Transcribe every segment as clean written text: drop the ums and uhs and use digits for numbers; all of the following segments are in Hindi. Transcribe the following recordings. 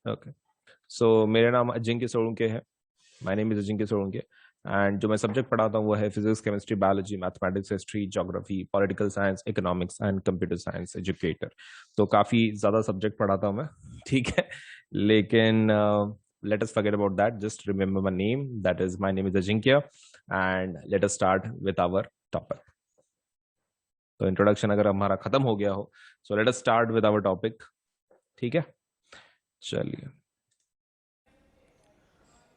ओके, सो मेरा नाम अजिंक्य सोलंके है। My name is Ajinkya Solanke. And जो मैं सब्जेक्ट पढ़ाता हूँ वो है physics, chemistry, biology, mathematics, history, geography, political science, economics and computer science educator. तो काफ़ी ज़्यादा सब्जेक्ट पढ़ाता हूँ मैं। ठीक है, लेकिन let us forget about that, just remember my name, that is my name is Ajinkya. And let us start with our topic. तो इंट्रोडक्शन अगर हमारा खत्म हो गया हो, so let us start with our topic. ठीक है, चलिए।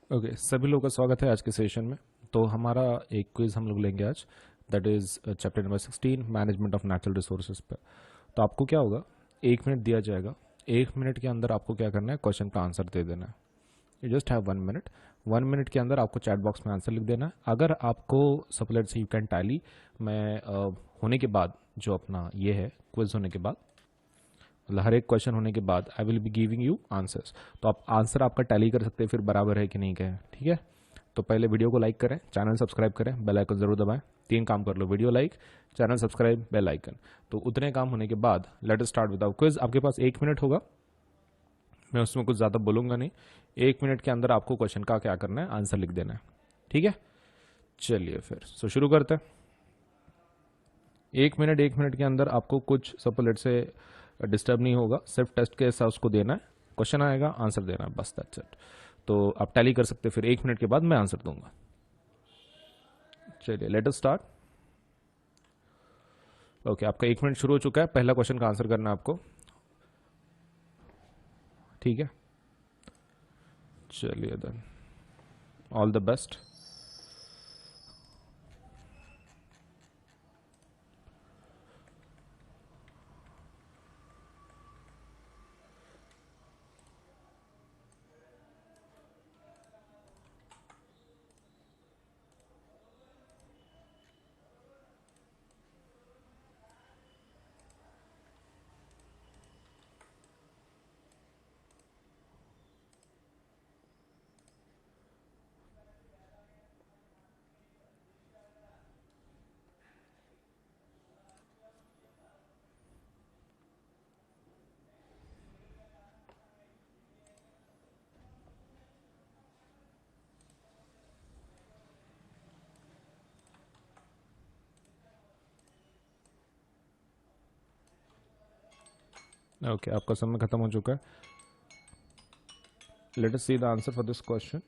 ओके, सभी लोगों का स्वागत है आज के सेशन में। तो हमारा एक क्विज हम लोग लेंगे आज, that is chapter number 16, management of natural resources पे। तो आपको क्या होगा, 1 मिनट दिया जाएगा। 1 मिनट के अंदर आपको क्या करना है, क्वेश्चन का आंसर दे देना है। You just have 1 minute. 1 minute के अंदर आपको चैट बॉक्स में आंसर लिख देना है। अगर आपको सपोज से यू कैन टैली, मैं होने के बाद, जो अपना ये है क्विज होने के बाद, मतलब हर एक क्वेश्चन होने के बाद I will be giving you answers. तो आप आंसर आपका टैली कर सकते हैं, फिर बराबर है कि नहीं कहें। ठीक है, तो पहले वीडियो को लाइक करें, चैनल सब्सक्राइब करें, बेल आइकन जरूर दबाएं। 3 काम कर लो, video like, channel subscribe, bell icon. तो उतने काम होने के बाद let us start with our quiz. आपके पास 1 मिनट होगा, मैं उसमें कुछ ज़्यादा बोलूंगा नहीं। 1 मिनट के अंदर आपको क्वेश्चन का क्या करना है, आंसर लिख देना है। ठीक है, चलिए फिर शुरू करते हैं। 1 मिनट के अंदर आपको कुछ सपोलेट से डिस्टर्ब नहीं होगा, सिर्फ टेस्ट के हिसाब उसको देना है। क्वेश्चन आएगा, आंसर देना है, बस दैट्स इट। तो आप टैली कर सकते हैं, फिर 1 मिनट के बाद मैं आंसर दूंगा। चलिए लेट अस स्टार्ट। ओके, आपका 1 मिनट शुरू हो चुका है। पहला क्वेश्चन का आंसर करना है आपको। ठीक है, चलिए then, all the best. Okay, आपका समय खत्म हो चुका है। Let us see the answer for this question.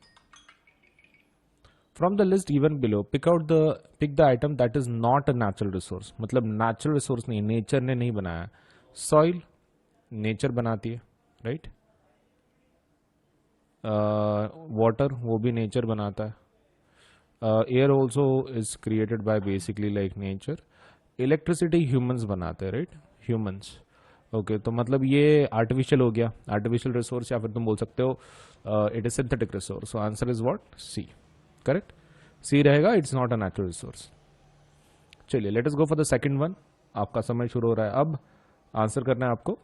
From the list given below, pick the item that is not a natural resource. मतलब नेचुरल रिसोर्स नहीं, नेचर ने नहीं बनाया। सॉइल नेचर बनाती है, राइट। वाटर वो भी नेचर बनाता है। Air also is created by basically like nature. Electricity humans बनाते हैं, राइट, ह्यूमंस। ओके, तो मतलब ये आर्टिफिशियल हो गया, आर्टिफिशियल रिसोर्स, या फिर तुम बोल सकते हो it is synthetic resource. So answer is what, C. Correct, C रहेगा, it's not a natural resource. चलिए let us go for the second one. आपका समय शुरू हो रहा है अब, आंसर करना है आपको।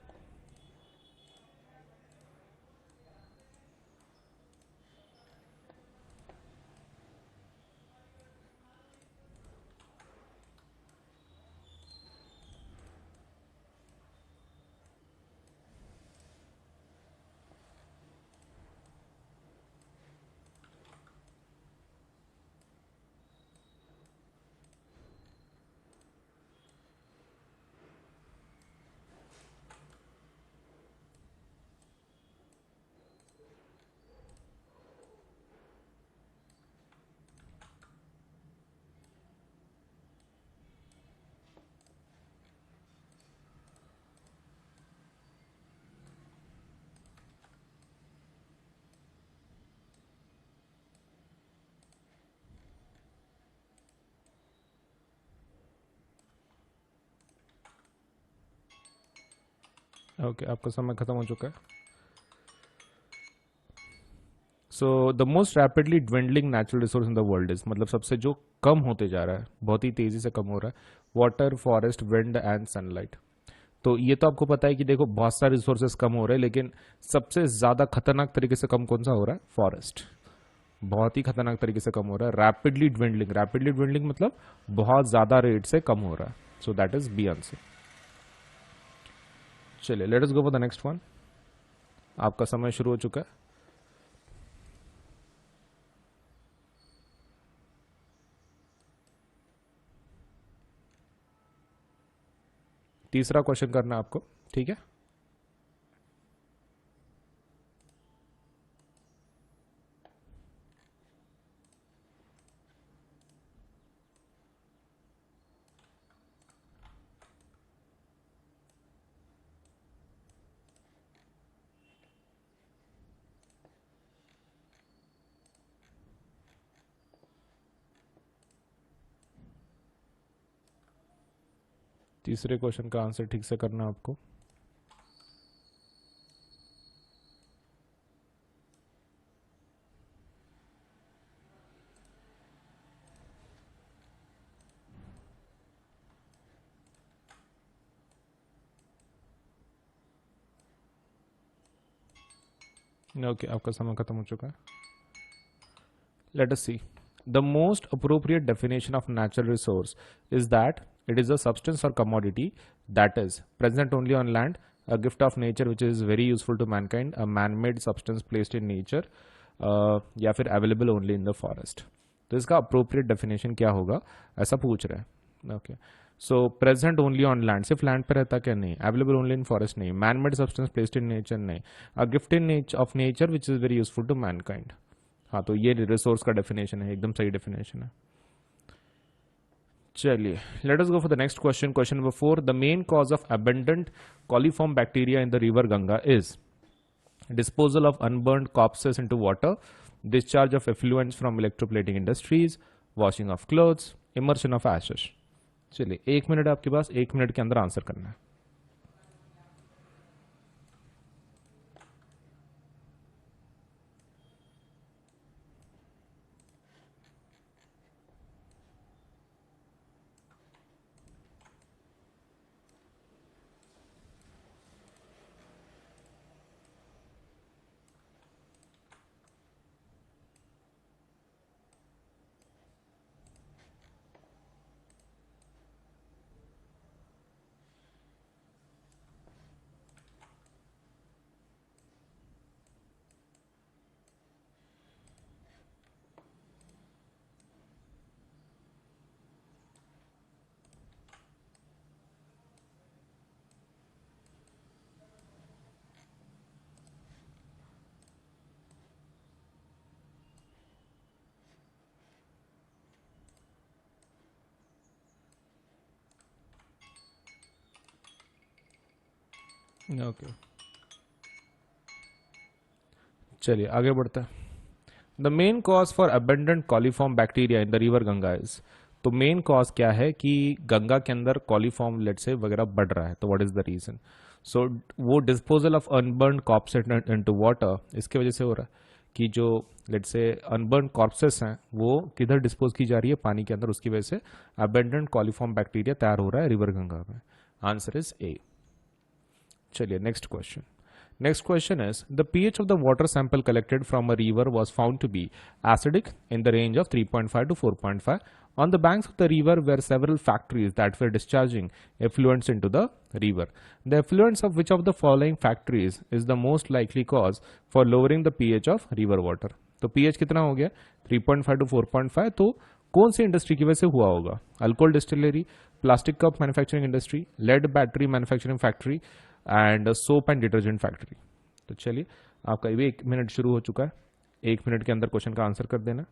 ओके, आपका समय खत्म हो चुका है। So the most rapidly dwindling natural resource in the world is, मतलब सबसे जो कम होते जा रहा है, बहुत ही तेजी से कम हो रहा है, water, forest, wind and sunlight. तो ये तो आपको पता है कि देखो बहुत सारे रिसोर्सेज कम हो रहे हैं, लेकिन सबसे ज्यादा खतरनाक तरीके से कम कौन सा हो रहा है, फॉरेस्ट। बहुत ही खतरनाक तरीके से कम हो रहा है। रैपिडली ड्विंडलिंग, रैपिडली ड्विंडलिंग मतलब बहुत ज्यादा रेट से कम हो रहा है। So that is B answer. चलिए let us go for the next one. आपका समय शुरू हो चुका है। तीसरा क्वेश्चन करना है आपको, ठीक है। तीसरे क्वेश्चन का आंसर ठीक से करना है आपको। ओके, आपका समय खत्म हो चुका है। Let us see. The most appropriate definition of natural resource is that it is a substance or commodity that is present only on land, a gift of nature which is very useful to mankind, a man-made substance placed in nature, या फिर available only in the forest. तो इसका अप्रोप्रिएट डेफिनेशन क्या होगा, ऐसा पूछ रहे हैं। Okay, so present only on land, सिर्फ लैंड पर रहता क्या, नहीं। अवेलेबल ओनली इन फॉरेस्ट, नहीं। Man made substance placed in nature, नहीं। A gift in of nature which is very useful to mankind. हाँ, तो ये रिसोर्स का डेफिनेशन है, एकदम सही डेफिनेशन है। चलिए, let us go for the next question. Question number 4, the main cause of abundant coliform bacteria in the river Ganga is disposal of unburned corpses into water, discharge of effluents from electroplating industries, washing of clothes, immersion of ashes। चलिए, 1 मिनट आपके पास, 1 मिनट के अंदर आंसर करना है। ओके, चलिए आगे बढ़ते हैं। The main cause for abundant coliform bacteria in the river Ganga is, तो मेन कॉज क्या है कि गंगा के अंदर कॉलीफॉर्म लेट से वगैरह बढ़ रहा है, तो व्हाट इज द रीजन। सो वो disposal of unburn corps into water, इसके वजह से हो रहा है कि जो लेट से अनबर्न कॉर्प्सेस हैं वो किधर डिस्पोज की जा रही है, पानी के अंदर, उसकी वजह से अबेंडेंट कॉलीफॉर्म बैक्टीरिया तैयार हो रहा है रिवर गंगा में। Answer is A. चलिए, next question. Next question is, the pH of the water sample collected from a river was found to be acidic in the range of 3.5 to 4.5. On the banks of the river were several factories that were discharging effluents into the river. The effluents of which of the following factories is the most likely cause for lowering the pH of river water? तो pH कितना हो गया, 3.5 to 4.5, तो कौन सी इंडस्ट्री की वजह से हुआ होगा? Alcohol distillery, plastic cup manufacturing industry, lead battery manufacturing factory and soap and detergent factory. तो चलिए, आपका भी 1 मिनट शुरू हो चुका है, 1 मिनट के अंदर क्वेश्चन का आंसर कर देना।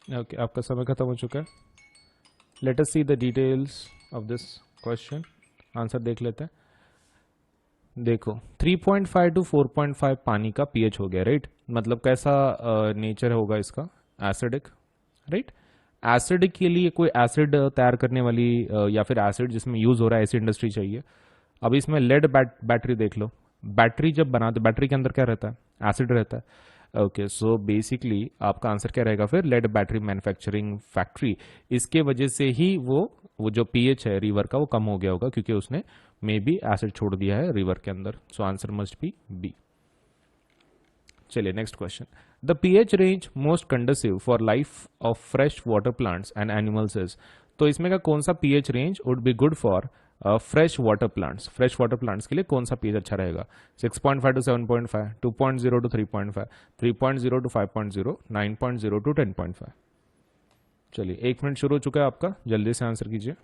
ओके, आपका समय खत्म हो चुका है. Let us see the details of this question. Answer देख लेते हैं. देखो 3.5 टू 4.5 पानी का पीएच हो गया, राइट. मतलब कैसा नेचर होगा इसका, एसिडिक, राइट. एसिडिक के लिए कोई एसिड तैयार करने वाली या फिर एसिड जिसमें यूज हो रहा है ऐसी इंडस्ट्री चाहिए. अब इसमें लेड बैटरी देख लो. बैटरी जब बनाते, बैटरी के अंदर क्या रहता है, एसिड रहता है. ओके, सो बेसिकली आपका आंसर क्या रहेगा फिर, लेड बैटरी मैन्युफैक्चरिंग फैक्ट्री. इसके वजह से ही वो जो पीएच है रिवर का वो कम हो गया होगा, क्योंकि उसने मे बी एसिड छोड़ दिया है रिवर के अंदर. So answer must be B. चलिए next question. The pH range most conducive for life of fresh water plants and animals is. तो इसमें का कौन सा pH range would be good for fresh water plants. Fresh water plants के लिए कौन सा पीएच अच्छा रहेगा. 6.5 टू 7.5, 2.0 टू 3.5, 3.0 टू 5.0, 9.0 टू 10.5. चलिए 1 मिनट शुरू हो चुका है आपका, जल्दी से आंसर कीजिए.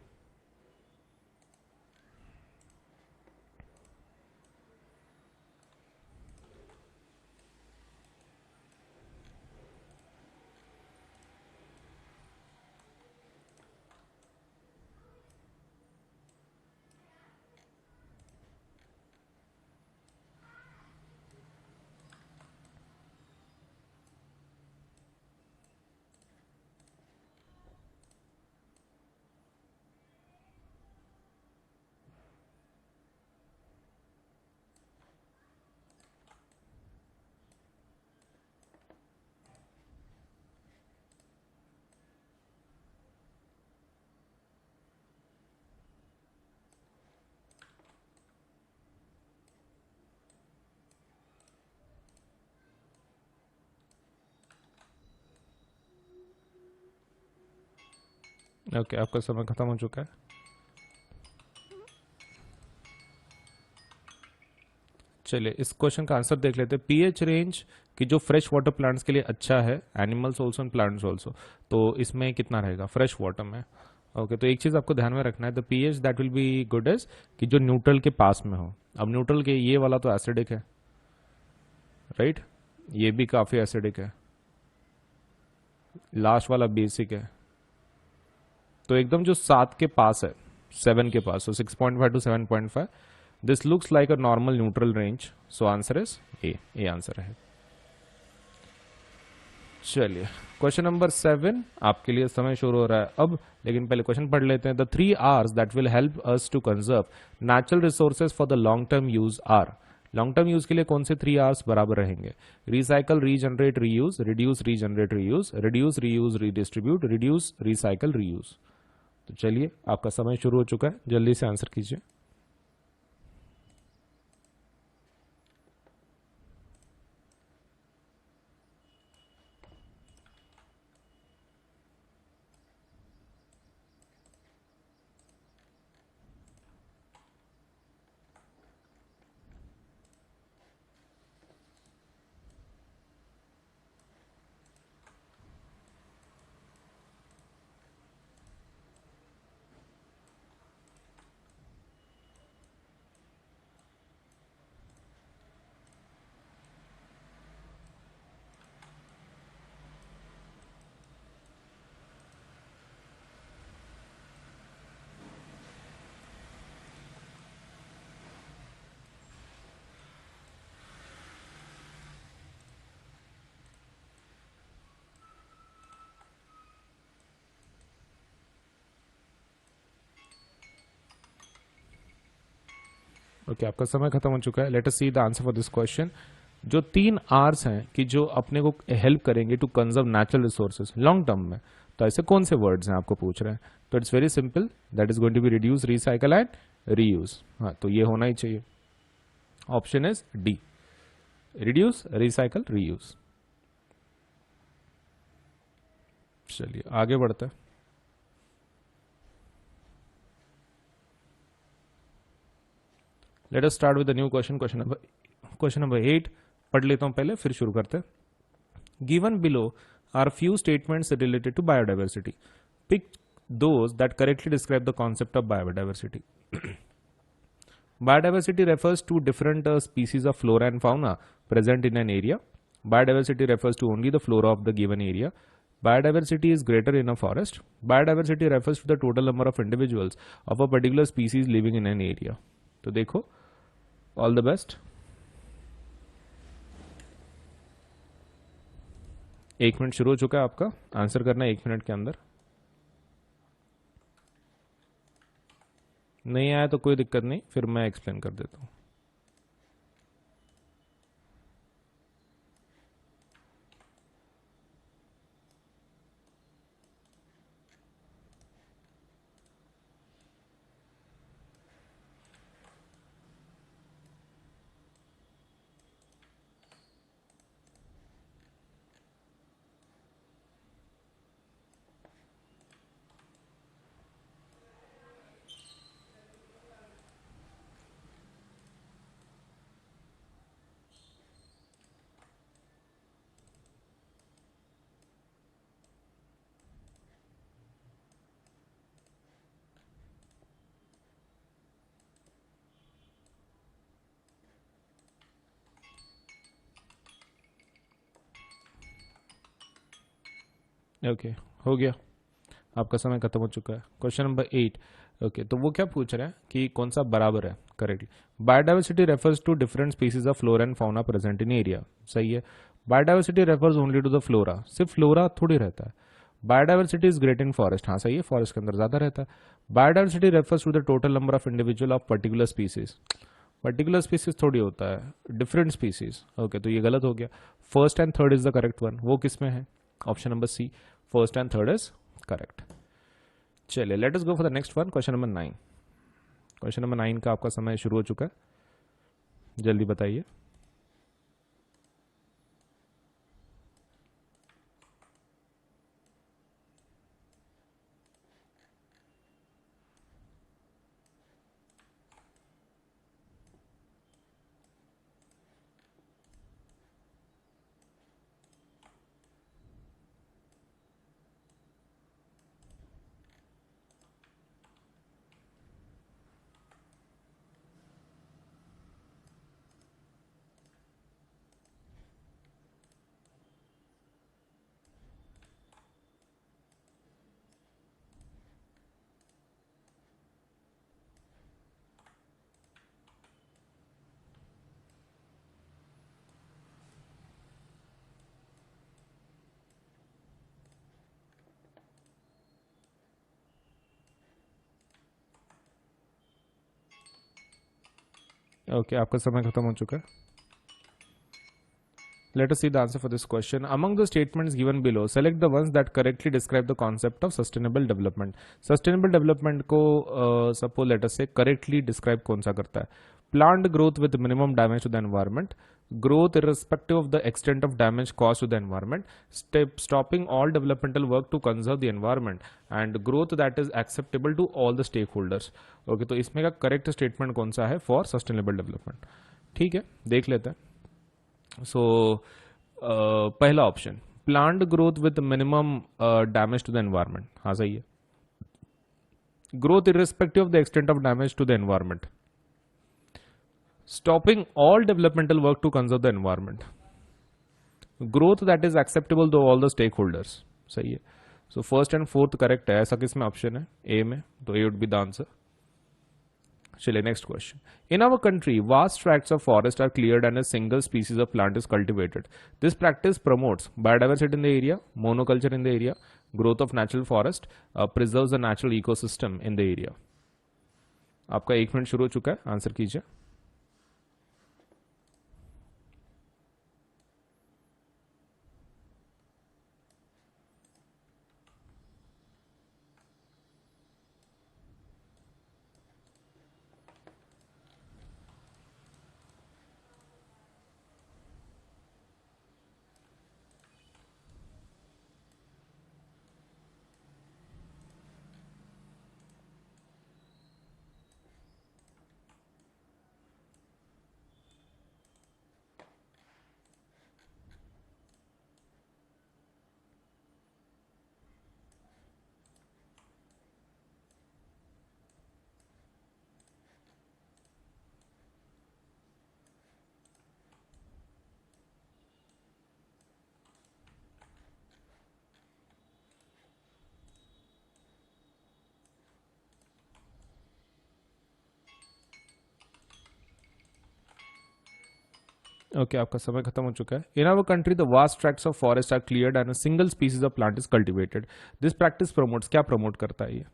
ओके, आपका समय खत्म हो चुका है. चलिए इस क्वेश्चन का आंसर देख लेते हैं. पीएच रेंज की जो फ्रेश वाटर प्लांट्स के लिए अच्छा है, animals also and plants also, तो इसमें कितना रहेगा फ्रेश वाटर में. ओके, तो एक चीज आपको ध्यान में रखना है, the pH that will be good is कि जो न्यूट्रल के पास में हो. अब न्यूट्रल के ये वाला तो एसिडिक है, राइट. ये भी काफी एसिडिक है. लास्ट वाला बेसिक है. तो एकदम जो 7 के पास है, 7 के पास, so 6.5 to 7.5. This looks like a normal neutral range. So answer is A answer है. चलिए क्वेश्चन नंबर 7 आपके लिए समय शुरू हो रहा है अब, लेकिन पहले क्वेश्चन पढ़ लेते हैं. The 3 R's that will help us to conserve natural resources for the long term use are. Long term use के लिए कौन से 3 R's बराबर रहेंगे. Recycle, regenerate, reuse, reduce, regenerate, reuse, reduce, reuse, redistribute, reduce, recycle, reuse. तो चलिए आपका समय शुरू हो चुका है, जल्दी से आंसर कीजिए. ओके, आपका समय खत्म हो चुका है. Let us see the answer for this question. जो 3 R's हैं कि जो अपने को हेल्प करेंगे to conserve natural resources long term में, तो ऐसे कौन से वर्ड्स हैं आपको पूछ रहे हैं. तो it's very simple, that is going to be reduce, recycle and reuse. हाँ, तो ये होना ही चाहिए. Option is D, reduce, recycle, reuse. चलिए आगे बढ़ते हैं. Let us start with the new question. Question number 8 पढ़ लेता हूं पहले, फिर शुरू करते हैं. Given below are few statements related to biodiversity. Pick those that correctly describe the concept of biodiversity. Biodiversity refers to different species of flora and fauna present in an area. Biodiversity refers to only the flora of the given area. Biodiversity is greater in a forest. Biodiversity refers to the total number of individuals of a particular species living in an area. तो देखो, ऑल द बेस्ट। 1 मिनट शुरू हो चुका है आपका, आंसर करना है 1 मिनट के अंदर। नहीं आया तो कोई दिक्कत नहीं, फिर मैं एक्सप्लेन कर देता हूँ। ओके, हो गया, आपका समय खत्म हो चुका है। Question number 8। ओके, तो वो क्या पूछ रहे हैं कि कौन सा बराबर है correctly. Biodiversity refers to different species of flora and fauna present in area. सही है। Biodiversity refers only to the flora, सिर्फ फ्लोरा थोड़ी रहता है। Biodiversity is great in forest, हाँ सही है, फॉरेस्ट के अंदर ज्यादा रहता है। Biodiversity refers to the total number of individual of particular species. Particular species थोड़ी होता है, डिफरेंट स्पीसीज। ओके, तो ये गलत हो गया। First and third is the correct one, वो किस में है? Option number C, first and third is correct. चलिए, let us go for the next one, question number 9। Question number 9 का आपका समय शुरू हो चुका है, जल्दी बताइए। ओके, आपका समय खत्म हो चुका है। Let us see the answer for this question. Among the statements given below, select the ones that correctly describe the concept of sustainable development. Sustainable development को suppose let us say correctly describe कौन सा करता है? Plant growth with minimum damage to the environment, growth irrespective of the extent of damage caused to the environment, stopping all developmental work to conserve the environment, and growth that is acceptable to all the stakeholders. Okay, तो इसमें का correct statement कौन सा है for sustainable development? ठीक है, देख लेते हैं। सो पहला option, plant growth with minimum damage to the environment, हाँ सही है। Growth irrespective of the extent of damage to the environment, stopping all developmental work to conserve the environment, growth that is acceptable to all the stake holders, सही है। So first and fourth correct है, ऐसा किसमें ऑप्शन है? ए में, तो A would be the answer. चलिए next question. In our country vast tracts of forest are cleared and a single species of plant is cultivated. This practice promotes biodiversity in the area, monoculture in the area, growth of natural forest, preserves the natural ecosystem in the area. आपका 1 मिनट शुरू हो चुका है, आंसर कीजिए। ओके आपका समय खत्म हो चुका है. In our country the vast tracts of forest are cleared and a single species of plant is cultivated. This practice promotes, क्या प्रमोट करता है ये?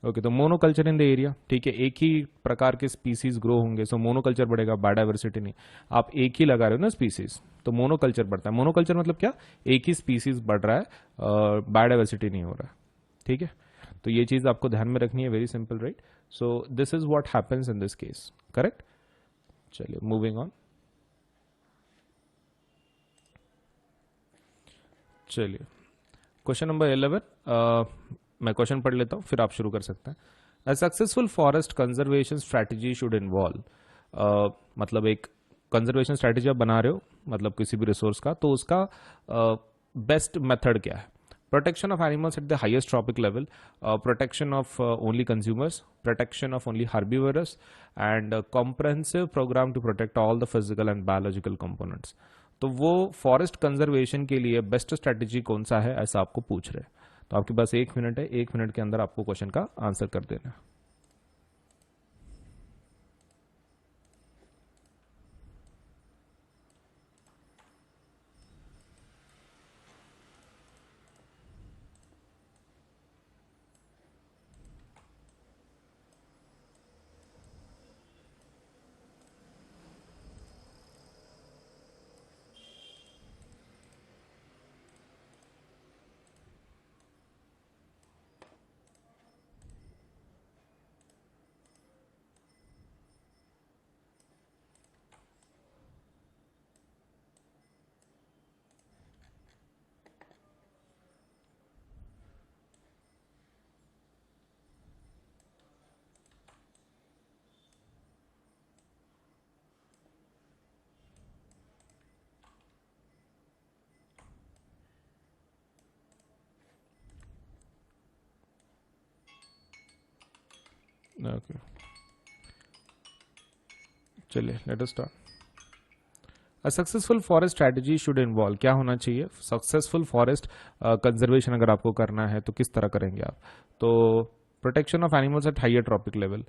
ओके तो मोनोकल्चर इन द एरिया. ठीक है, एक ही प्रकार के स्पीसीज ग्रो होंगे, सो मोनोकल्चर बढ़ेगा, बायोडाइवर्सिटी नहीं. आप एक ही लगा रहे हो ना स्पीसीज, तो मोनोकल्चर बढ़ता है. मोनोकल्चर मतलब क्या? एक ही स्पीसीज बढ़ रहा है, बायोडाइवर्सिटी नहीं हो रहा है. ठीक है, तो ये चीज आपको ध्यान में रखनी है. Very simple, right? So this is what happens in this case. Correct. चलिए मूविंग ऑन. चलिए क्वेश्चन नंबर 11. मैं क्वेश्चन पढ़ लेता हूँ, फिर आप शुरू कर सकते हैं. A successful forest conservation strategy should involve. मतलब एक कंजर्वेशन स्ट्रैटेजी आप बना रहे हो, मतलब किसी भी रिसोर्स का, तो उसका बेस्ट मेथड क्या है? Protection of animals at the highest trophic level, protection of only consumers, protection of only herbivores, and comprehensive programme to protect all the physical and biological components. तो वो फॉरेस्ट कंजर्वेशन के लिए बेस्ट स्ट्रैटेजी कौन सा है, ऐसा आपको पूछ रहे हैं. तो आपके पास 1 मिनट है, 1 मिनट के अंदर आपको क्वेश्चन का आंसर कर देना है. ओके चलिए let us start. A successful forest strategy should involve, क्या होना चाहिए? सक्सेसफुल फॉरेस्ट कंजर्वेशन अगर आपको करना है तो किस तरह करेंगे आप? तो protection of animals at higher trophic level,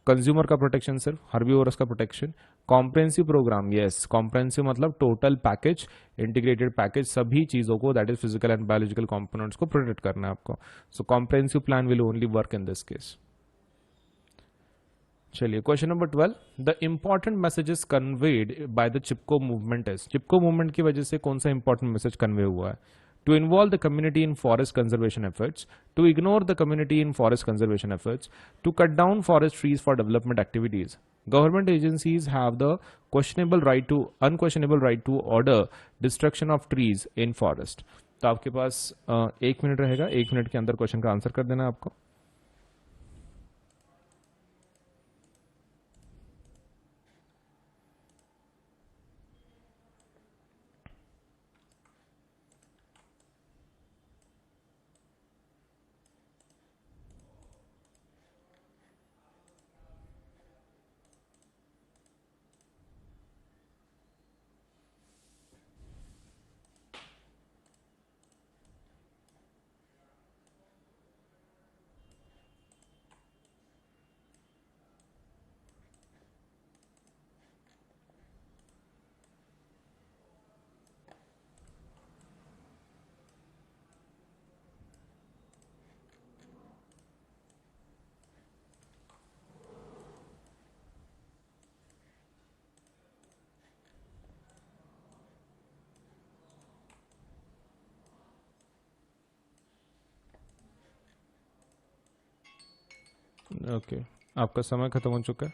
consumer का प्रोटेक्शन, सिर्फ हर्बीवोरस का protection, comprehensive programme. Yes, comprehensive मतलब टोटल पैकेज, इंटीग्रेटेड पैकेज, सभी चीजों को, that is physical and biological components को प्रोटेक्ट करना है आपको. So comprehensive plan will only work in this case. चलिए question number 12. The important messages conveyed by the Chipko movement is. Chipko movement की वजह से कौन सा इंपॉर्टेंट मैसेज कन्वे हुआ है? To involve the community in forest conservation efforts, to ignore the community in forest conservation efforts, to cut down forest trees for development activities. Government agencies have the unquestionable right to order destruction of trees in forest. तो आपके पास 1 मिनट रहेगा, 1 मिनट के अंदर क्वेश्चन का आंसर कर देना है आपको. ओके आपका समय खत्म हो चुका है.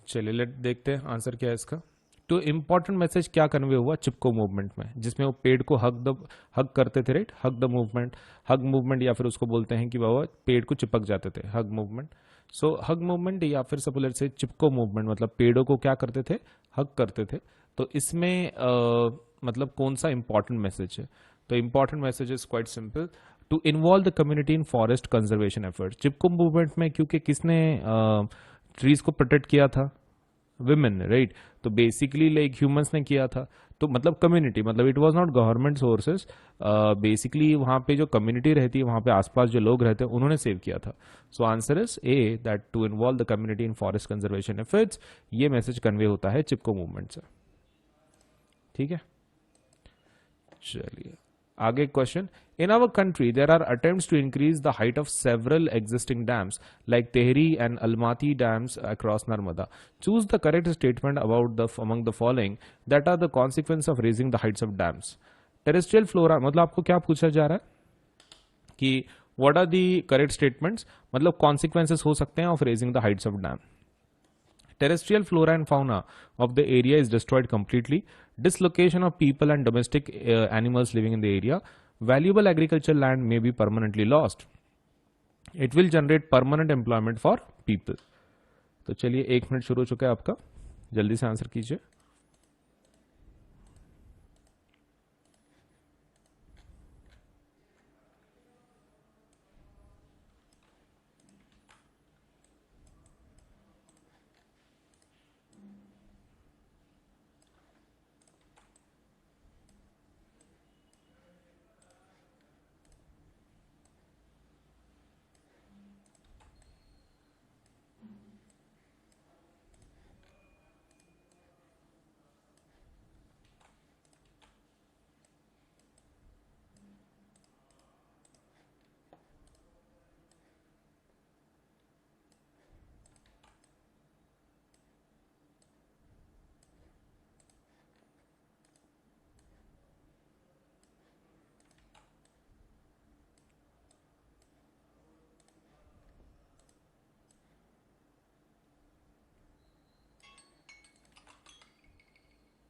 चलिए लेट देखते हैं आंसर क्या है इसका. तो इंपॉर्टेंट मैसेज क्या कन्वे हुआ चिपको मूवमेंट में, जिसमें वो पेड़ को हग करते थे, right? Hug the movement, hug movement, या फिर उसको बोलते हैं कि बाबा पेड़ को चिपक जाते थे, हग मूवमेंट. सो हग मूवमेंट या फिर सपोलर से चिपको मूवमेंट, मतलब पेड़ों को क्या करते थे? हग करते थे. तो इसमें मतलब कौन सा इंपॉर्टेंट मैसेज है? तो important message is quite simple, to involve the community in forest conservation efforts. Chipko movement में क्योंकि किसने ट्रीज को प्रोटेक्ट किया था? Women, right. तो बेसिकली लाइक ह्यूमंस ने किया था, तो मतलब कम्युनिटी, मतलब it was not government sources, basically वहाँ पे जो कम्युनिटी रहती है, वहाँ पे आसपास जो लोग रहते हैं, उन्होंने सेव किया था। So answer is A, that to involve the community in forest conservation efforts. ये मैसेज कन्वे होता है चिपको मूवमेंट से, ठीक है। चलिए आगे question. In our country there are attempts to increase the height of several existing dams like Tehri and Almatti dams across Narmada. Choose the correct statement about the among the following that are the consequence of raising the heights of dams. Terrestrial flora, मतलब आपको क्या पूछा जा रहा है कि what are the correct statements, मतलब कॉन्सिक्वेंसेस हो सकते हैं of raising the heights of dam. Terrestrial flora and fauna of the area is destroyed completely. Dislocation of people and domestic animals living in the area. Valuable agricultural land may be permanently lost. It will generate permanent employment for people. तो चलिए 1 मिनट शुरू हो चुका है आपका, जल्दी से आंसर कीजिए।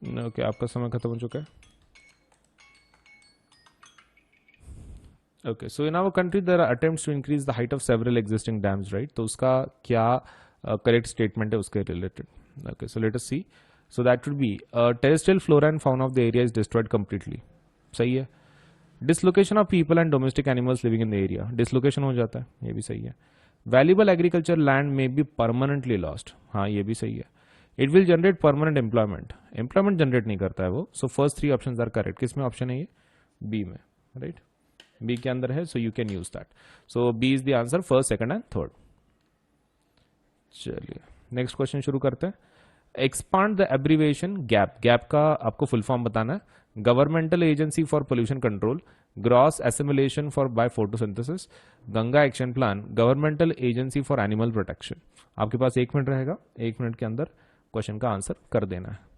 ओके, आपका समय खत्म हो चुका है। Okay, so in our country there are attempts to increase the height of several existing dams, right. तो उसका क्या करेक्ट स्टेटमेंट है उसके related? Okay, so let us see. So that would be terrestrial flora and fauna of the area is destroyed completely, सही है। Dislocation of people and domestic animals living in the area, dislocation हो जाता है, ये भी सही है। Valuable agriculture land may be permanently lost, हाँ ये भी सही है। It will generate permanent employment, employment generate नहीं करता है वो। So first 3 option are correct. किस में ऑप्शन है ये? बी में, राइट। बी के अंदर है, so you can use that. So B is the answer, first, second and third. चलिए नेक्स्ट क्वेश्चन शुरू करते हैं। Expand the abbreviation GAP, GAP का आपको फुल फॉर्म बताना है। Governmental agency for pollution control, gross assimilation for by photosynthesis, Ganga action plan, governmental agency for animal protection. आपके पास 1 मिनट रहेगा, 1 मिनट के अंदर क्वेश्चन का आंसर कर देना है।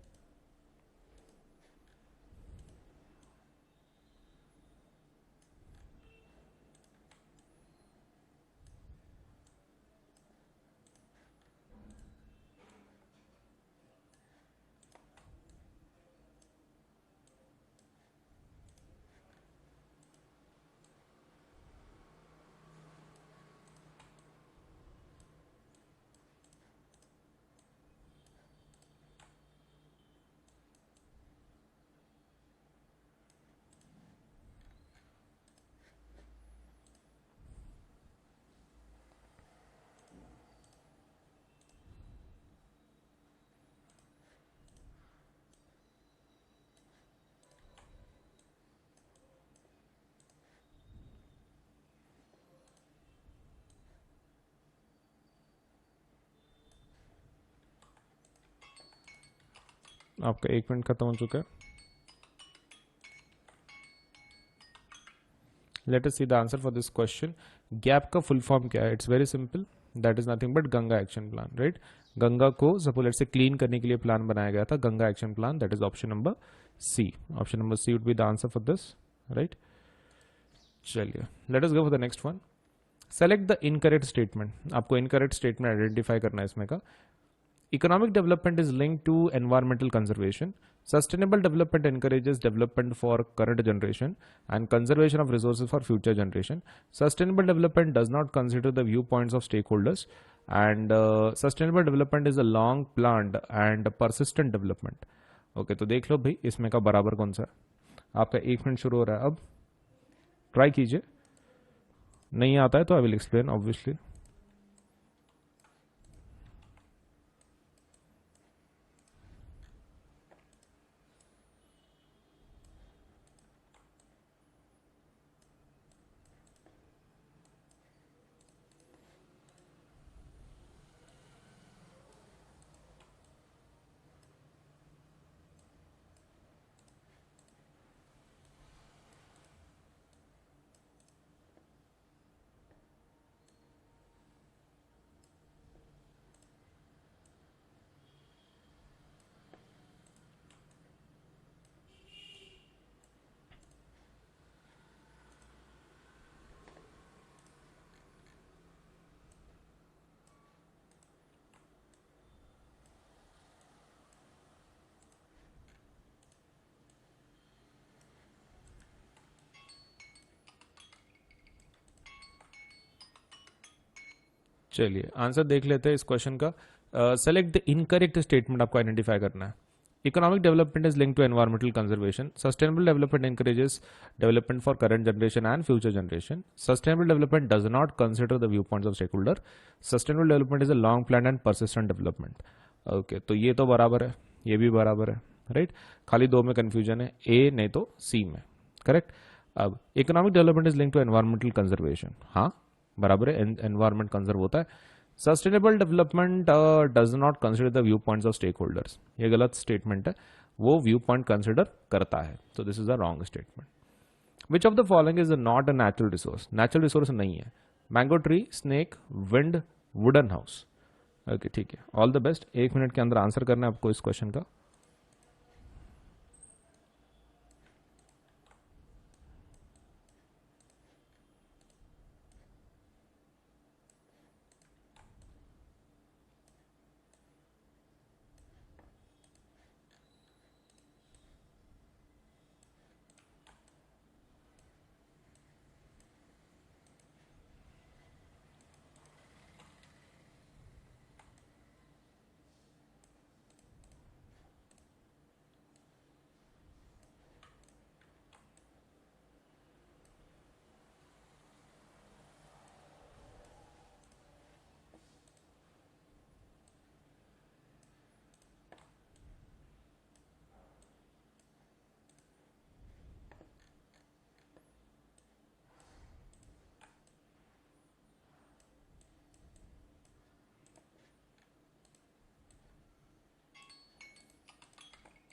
आपका 1 मिनट खत्म हो चुका है। Let us see the answer for this question. Gap का फुल फॉर्म क्या है? It's very simple, that is nothing but Ganga action plan, right. Ganga को सपोलेट से क्लीन करने के लिए प्लान बनाया गया था, Ganga action plan, that is option number C. Option number C would be the answer for this, right. चलिए let us go for the next one. Select the incorrect statement, आपको इनकरेक्ट स्टेटमेंट आइडेंटिफाई करना है इसमें का। Economic development is linked to environmental conservation. Sustainable development encourages development for current generation and conservation of resources for future generation. Sustainable development does not consider the viewpoints of stakeholders, and sustainable development is a long planned and persistent development. Okay, तो देख लो भाई इसमें का बराबर कौन सा है। आपका 1 मिनट शुरू हो रहा है, अब ट्राई कीजिए। नहीं आता है तो आई विल एक्सप्लेन ऑब्वियसली। चलिए आंसर देख लेते हैं इस क्वेश्चन का। सेलेक्ट द इनकरेक्ट स्टेटमेंट आपको आइडेंटिफाई करना है। Economic development is linked to environmental conservation. Sustainable development encourages development for current generation and future generation. Sustainable development does not consider the view points of stake holder. Sustainable development is a long plan and persistent development. Okay, तो ये तो बराबर है, ये भी बराबर है, राइट। खाली दो में कंफ्यूजन है, ए नहीं तो सी में, करेक्ट। अब economic development is linked to environmental conservation, हाँ बराबर है, एनवायरमेंट कंजर्व होता है। Sustainable development does not consider the view points of stake holders, ये गलत स्टेटमेंट है, वो व्यू पॉइंट कंसिडर करता है, तो this is a wrong statement. Which of the following is not a natural resource, natural resource नहीं है। Mango tree, snake, wind, wooden house. Okay ठीक है, ऑल द बेस्ट। 1 मिनट के अंदर आंसर करना है आपको इस क्वेश्चन का।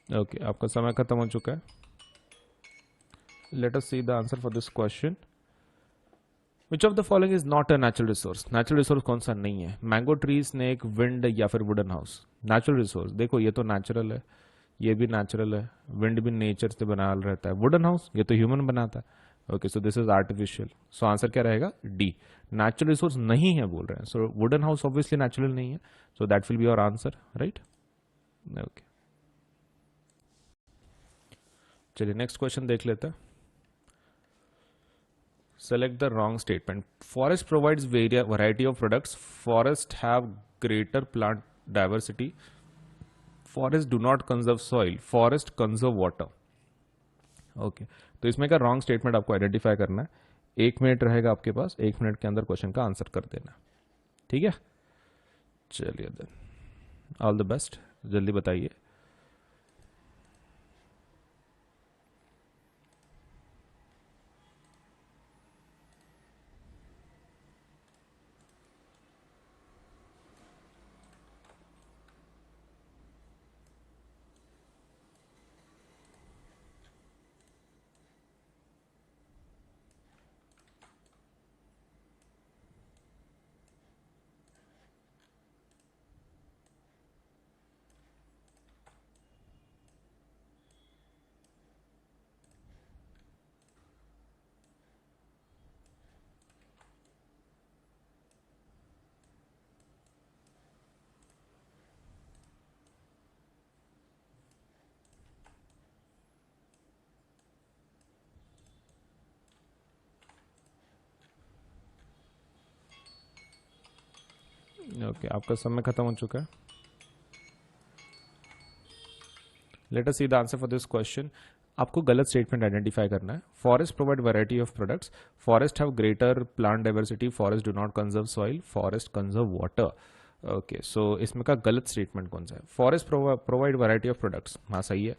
ओके, आपका समय खत्म हो चुका है। Let us see the answer for this question. Which of the following is not a natural resource, natural resource कौन सा नहीं है। मैंगो ट्री, स्नेक, विंड या फिर वुडन हाउस। नेचुरल रिसोर्स देखो, ये तो नेचुरल है, ये भी नेचुरल है, विंड भी नेचर से बना रहता है, वुडन हाउस ये तो ह्यूमन बनाता है। Okay, so this is artificial, so answer क्या रहेगा, डी। नेचुरल रिसोर्स नहीं है बोल रहे हैं, सो वुडन हाउस ऑब्वियसली नेचुरल नहीं है, so that will be your answer, right. Okay, चलिए नेक्स्ट क्वेश्चन देख लेते हैं। Select the wrong statement. Forest provides variety of products. Forests have greater plant diversity. Forests do not conserve soil. Forest conserve water. Okay, तो इसमें का रॉन्ग स्टेटमेंट आपको आइडेंटिफाई करना है। 1 मिनट रहेगा आपके पास, 1 मिनट के अंदर क्वेश्चन का आंसर कर देना, ठीक है। चलिए देन, ऑल द बेस्ट, जल्दी बताइए। ओके, आपका समय खत्म हो चुका है। Let us see the answer for this question. आपको गलत स्टेटमेंट आइडेंटिफाई करना है। Forest provide variety of products, forest have greater plant diversity, forest do not conserve soil, forest conserve water. Okay, so इसमें का गलत स्टेटमेंट कौन सा है। Forest provide variety of products, हाँ सही है।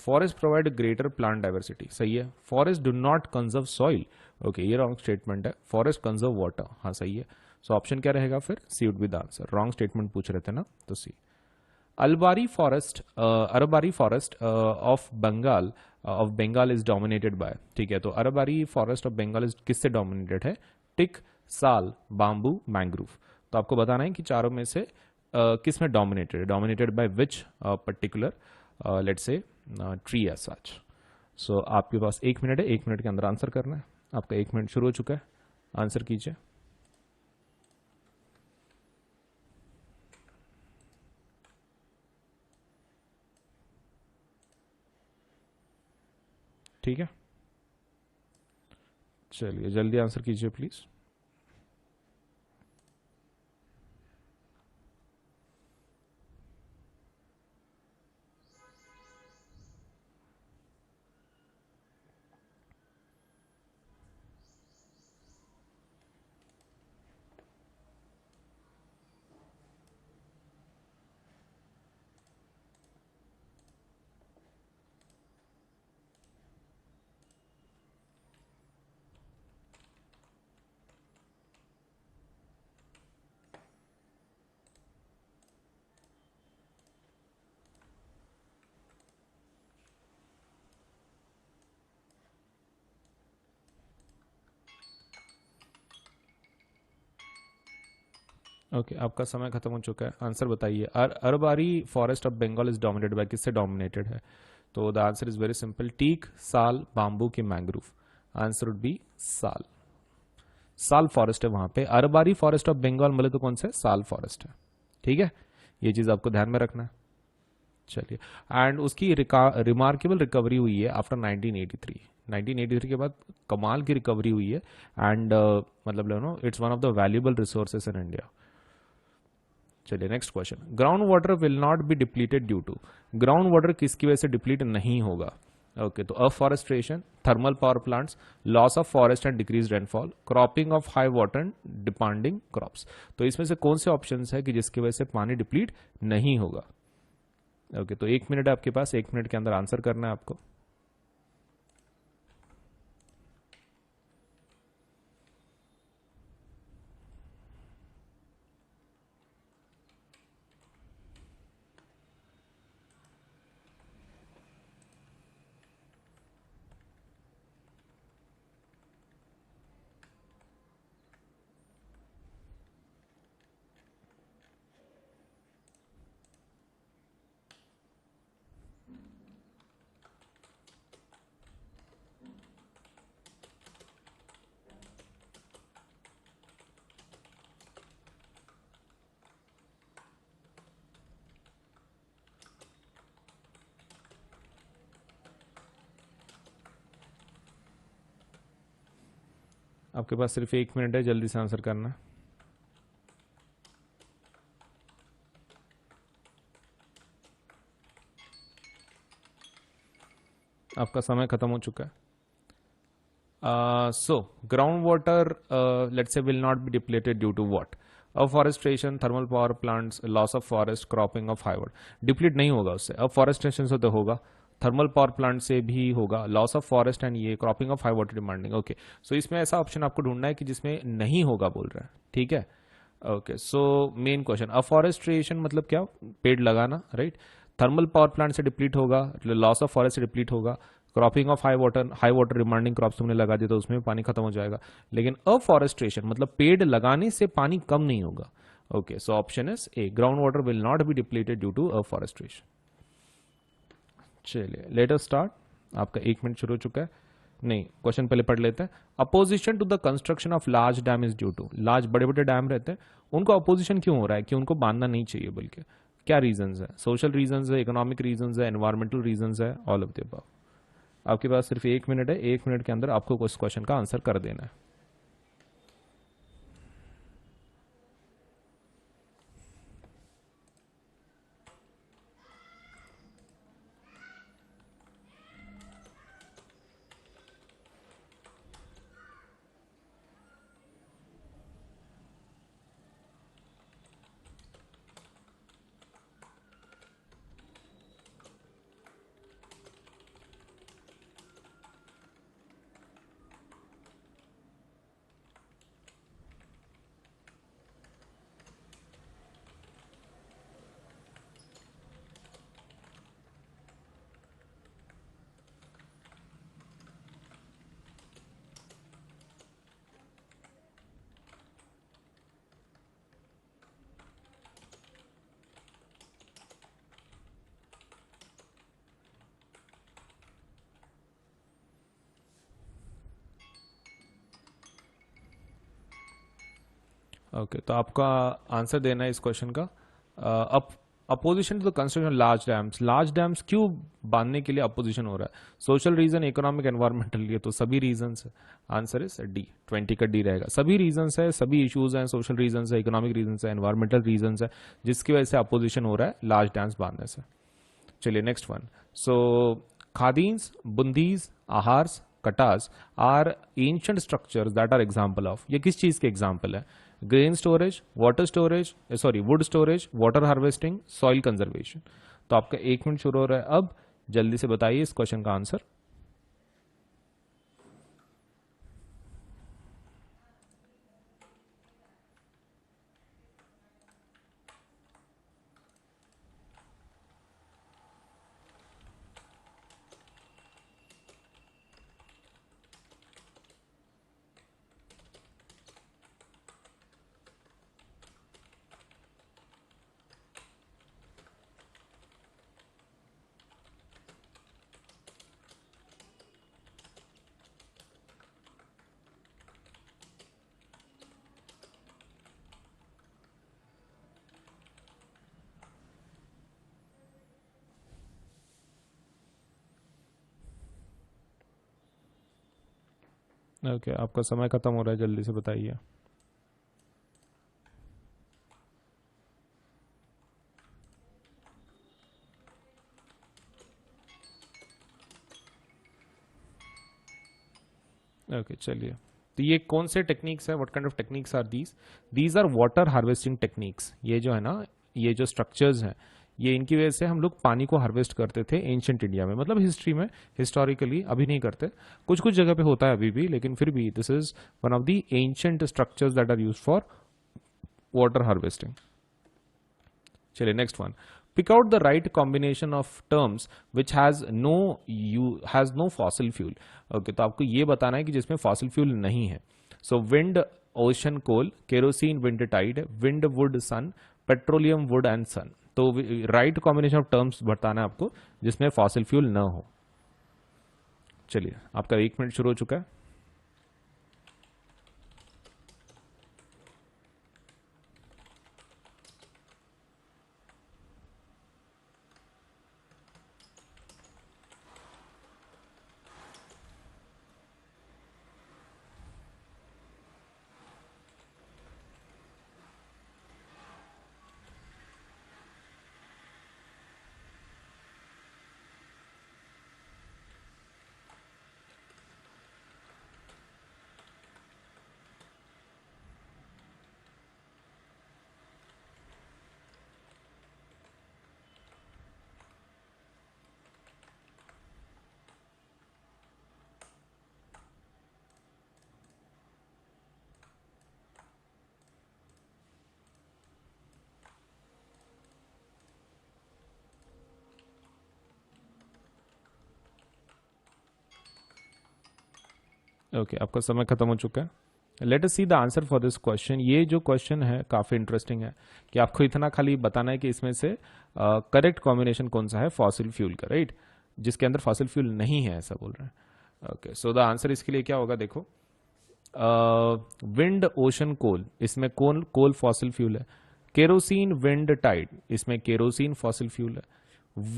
Forest provide greater plant diversity, सही है। Forest do not conserve soil, okay ये रॉन्ग स्टेटमेंट है। फॉरेस्ट कंजर्व वाटर, हाँ सही है। सो ऑप्शन क्या रहेगा फिर, C would be the answer. Wrong statement पूछ रहे थे ना, तो C. Arboreal forest of Bengal of Bengal is dominated by, ठीक है, तो arboreal forest of Bengal is किससे डोमिनेटेड है। टिक, साल, बाम्बू, मैंग्रोव। तो आपको बताना है कि चारों में से किस में डोमिनेटेड है, dominated by which particular let's see tree as such. So आपके पास 1 मिनट है, 1 मिनट के अंदर आंसर करना है। आपका 1 मिनट शुरू हो चुका है, आंसर कीजिए। ठीक है, चलिए जल्दी आंसर कीजिए प्लीज। ओके आपका समय खत्म हो चुका है, आंसर बताइए। Arboreal forest of Bengal is dominated by, किससे डोमिनेटेड है? तो the answer is very simple, teak, sal, bamboo की mangrove. Answer would be sal. Sal forest है वहां पे। अरबारी फॉरेस्ट ऑफ बंगाल बोले तो कौन सा है? साल फॉरेस्ट है। ठीक है, ये चीज आपको ध्यान में रखना है। चलिए, एंड उसकी रिमार्केबल रिकवरी हुई है आफ्टर 1983। 1983 के बाद कमाल की रिकवरी हुई है, एंड मतलब no it's one of the valuable resources in India. चलिए next question, ground water will not be depleted due to. Ground water किसकी वजह से डिप्लीट नहीं होगा? ओके तो afforestation, thermal power plants, loss of forest and decrease rainfall, cropping of high water and depending crops. तो इसमें से कौन से ऑप्शन है कि जिसकी वजह से पानी डिप्लीट नहीं होगा? ओके तो 1 मिनट है आपके पास, 1 मिनट के अंदर आंसर करना है आपको। आपके पास सिर्फ 1 मिनट है, जल्दी से आंसर करना। आपका समय खत्म हो चुका है। So groundwater, let's say, will not be depleted due to what? Afforestation, thermal power plants, loss of forest, cropping of high wood. Deplete नहीं होगा उससे, अफॉरेस्टेशन से तो होगा, थर्मल पावर प्लांट से भी होगा, लॉस ऑफ फॉरेस्ट एंड ये cropping of high water demanding. Okay so इसमें ऐसा ऑप्शन आपको ढूंढना है कि जिसमें नहीं होगा बोल रहा है। ठीक है, ओके सो मेन क्वेश्चन, अफॉरेस्ट्रेशन मतलब क्या? पेड़ लगाना, राइट। थर्मल पावर प्लांट से डिप्लीट होगा, लॉस ऑफ फॉरेस्ट से डिप्लीट होगा, cropping of high water demanding crops तुमने लगा दिया तो उसमें पानी खत्म हो जाएगा। लेकिन अफॉरेस्ट्रेशन मतलब पेड़ लगाने से पानी कम नहीं होगा। Okay so option is A, ground water will not be depleted due to afforestation. चलिए लेट अस स्टार्ट। आपका 1 मिनट शुरू हो चुका है। नहीं, क्वेश्चन पहले पढ़ लेते हैं। Opposition to the construction of large dam is due to. Large बड़े बड़े डैम रहते हैं, उनको अपोजिशन क्यों हो रहा है कि उनको बांधना नहीं चाहिए, बल्कि क्या रीजंस है? सोशल रीजंस है, इकोनॉमिक रीजंस है, एनवायरमेंटल रीजंस है, ऑल ऑफ द अबव। आपके पास सिर्फ 1 मिनट है, 1 मिनट के अंदर आपको उस क्वेश्चन का आंसर कर देना है। ओके तो आपका आंसर देना है इस क्वेश्चन का। Up opposition to the construction large dams. Large dams क्यों बांधने के लिए अपोजिशन हो रहा है? सोशल रीजन, इकोनॉमिक, एनवायरमेंटल, ये तो सभी रीजंस है। आंसर इज डी, 20 का डी रहेगा। सभी रीजंस है, सभी इश्यूज हैं, सोशल रीजंस है, इकोनॉमिक रीजंस है, एनवायरमेंटल रीजंस है, जिसकी वजह से अपोजिशन हो रहा है लार्ज डैम्स बांधने से। चलिए next one. So khadins, bundhis, ahars, katas are ancient structures that are example of. ये किस चीज के एग्जाम्पल है? Grain storage, water storage, sorry wood storage, water harvesting, soil conservation. तो आपका 1 मिनट शुरू हो रहा है अब, जल्दी से बताइए इस क्वेश्चन का आंसर। ओके, आपका समय खत्म हो रहा है, जल्दी से बताइए। ओके, चलिए। तो ये कौन से टेक्निक्स है, what kind of techniques are these? These are water harvesting techniques. ये जो है ना, ये जो स्ट्रक्चर्स हैं, ये इनकी वजह से हम लोग पानी को हार्वेस्ट करते थे एंशंट इंडिया में, मतलब हिस्ट्री में, हिस्टोरिकली। अभी नहीं करते, कुछ कुछ जगह पे होता है अभी भी, लेकिन फिर भी this is one of the ancient structures that are use for water harvesting. चलिए, next one. Pick out the right combination of terms which has no fossil fuel. Okay, तो आपको ये बताना है कि जिसमें फॉसिल फ्यूल नहीं है। So wind, ocean, coal, kerosene, wind tide, wind, wood, sun, petroleum, wood and sun. तो राइट कॉम्बिनेशन ऑफ टर्म्स बताना है आपको जिसमें फॉसिल फ्यूल ना हो। चलिए, आपका 1 मिनट शुरू हो चुका है। ओके, आपका समय खत्म हो चुका है। Let us see the answer for this question. ये जो क्वेश्चन है काफी इंटरेस्टिंग है कि आपको इतना खाली बताना है कि इसमें से करेक्ट कॉम्बिनेशन कौन सा है फॉसिल फ्यूल का, राइट? जिसके अंदर फॉसिल फ्यूल नहीं है, ऐसा बोल रहे हैं। ओके, सो द आंसर इसके लिए क्या होगा, देखो। विंड, ओशन, कोल, इसमें कोल कोल फॉसिल फ्यूल है। केरोसिन, विंड, टाइड, इसमें केरोसिन फॉसिल फ्यूल है।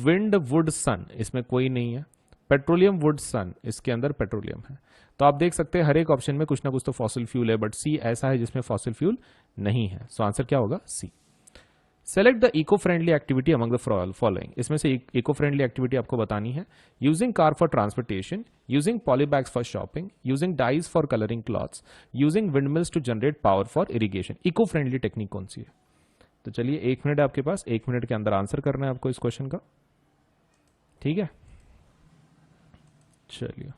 विंड, वुड, सन, इसमें कोई नहीं है। पेट्रोलियम, वुड, सन, इसके अंदर पेट्रोलियम है। तो आप देख सकते हैं हर एक ऑप्शन में कुछ ना कुछ तो फॉसिल फ्यूल है, बट सी ऐसा है जिसमें फॉसिल फ्यूल नहीं है। सो आंसर क्या होगा, C. Select the eco friendly activity among the following. इसमें से इको फ्रेंडली एक्टिविटी आपको बतानी है। Using car for transportation, using polybags for shopping, using dyes for colouring clothes, using windmills to generate power for irrigation. Eco friendly technique कौन सी है? तो चलिए, 1 मिनट है आपके पास, 1 मिनट के अंदर आंसर करना है आपको इस क्वेश्चन का। ठीक है, चलिए।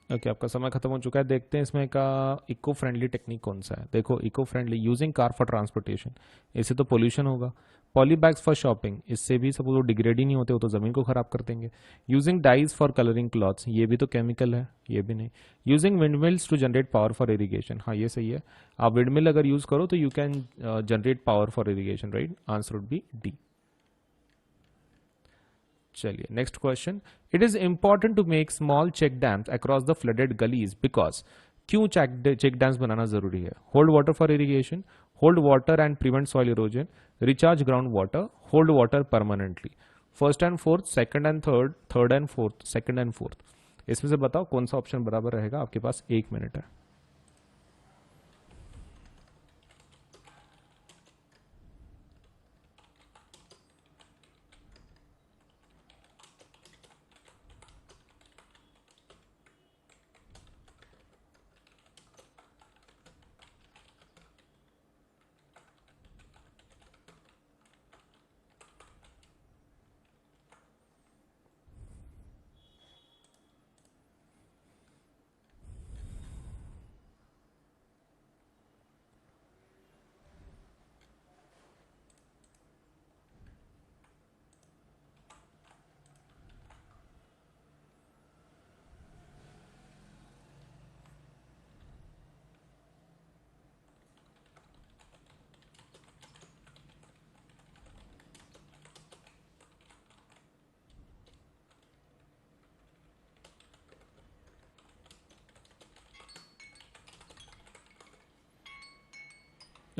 ओके, आपका समय खत्म हो चुका है। देखते हैं इसमें का इको फ्रेंडली टेक्निक कौन सा है। देखो, eco friendly, using car for transportation, इससे तो पोल्यूशन होगा। पॉली बैग्स फॉर शॉपिंग, इससे भी सब वो डिग्रेड ही नहीं होते, वो तो जमीन को खराब कर देंगे। Using dyes for colouring clothes, ये भी तो केमिकल है, ये भी नहीं। Using windmills to generate power for irrigation, हाँ ये सही है। आप विंडमिल अगर यूज करो तो you can generate power for irrigation, right? Answer would be D. चलिए, next question. It is important to make small check dams across the flooded gullies because, क्यों चेक डैम्स बनाना जरूरी है? Hold water for irrigation, hold water and prevent soil erosion, recharge ground water, hold water permanently. First and fourth, second and third, third and fourth, second and fourth. इसमें से बताओ कौन सा ऑप्शन बराबर रहेगा। आपके पास 1 मिनट है।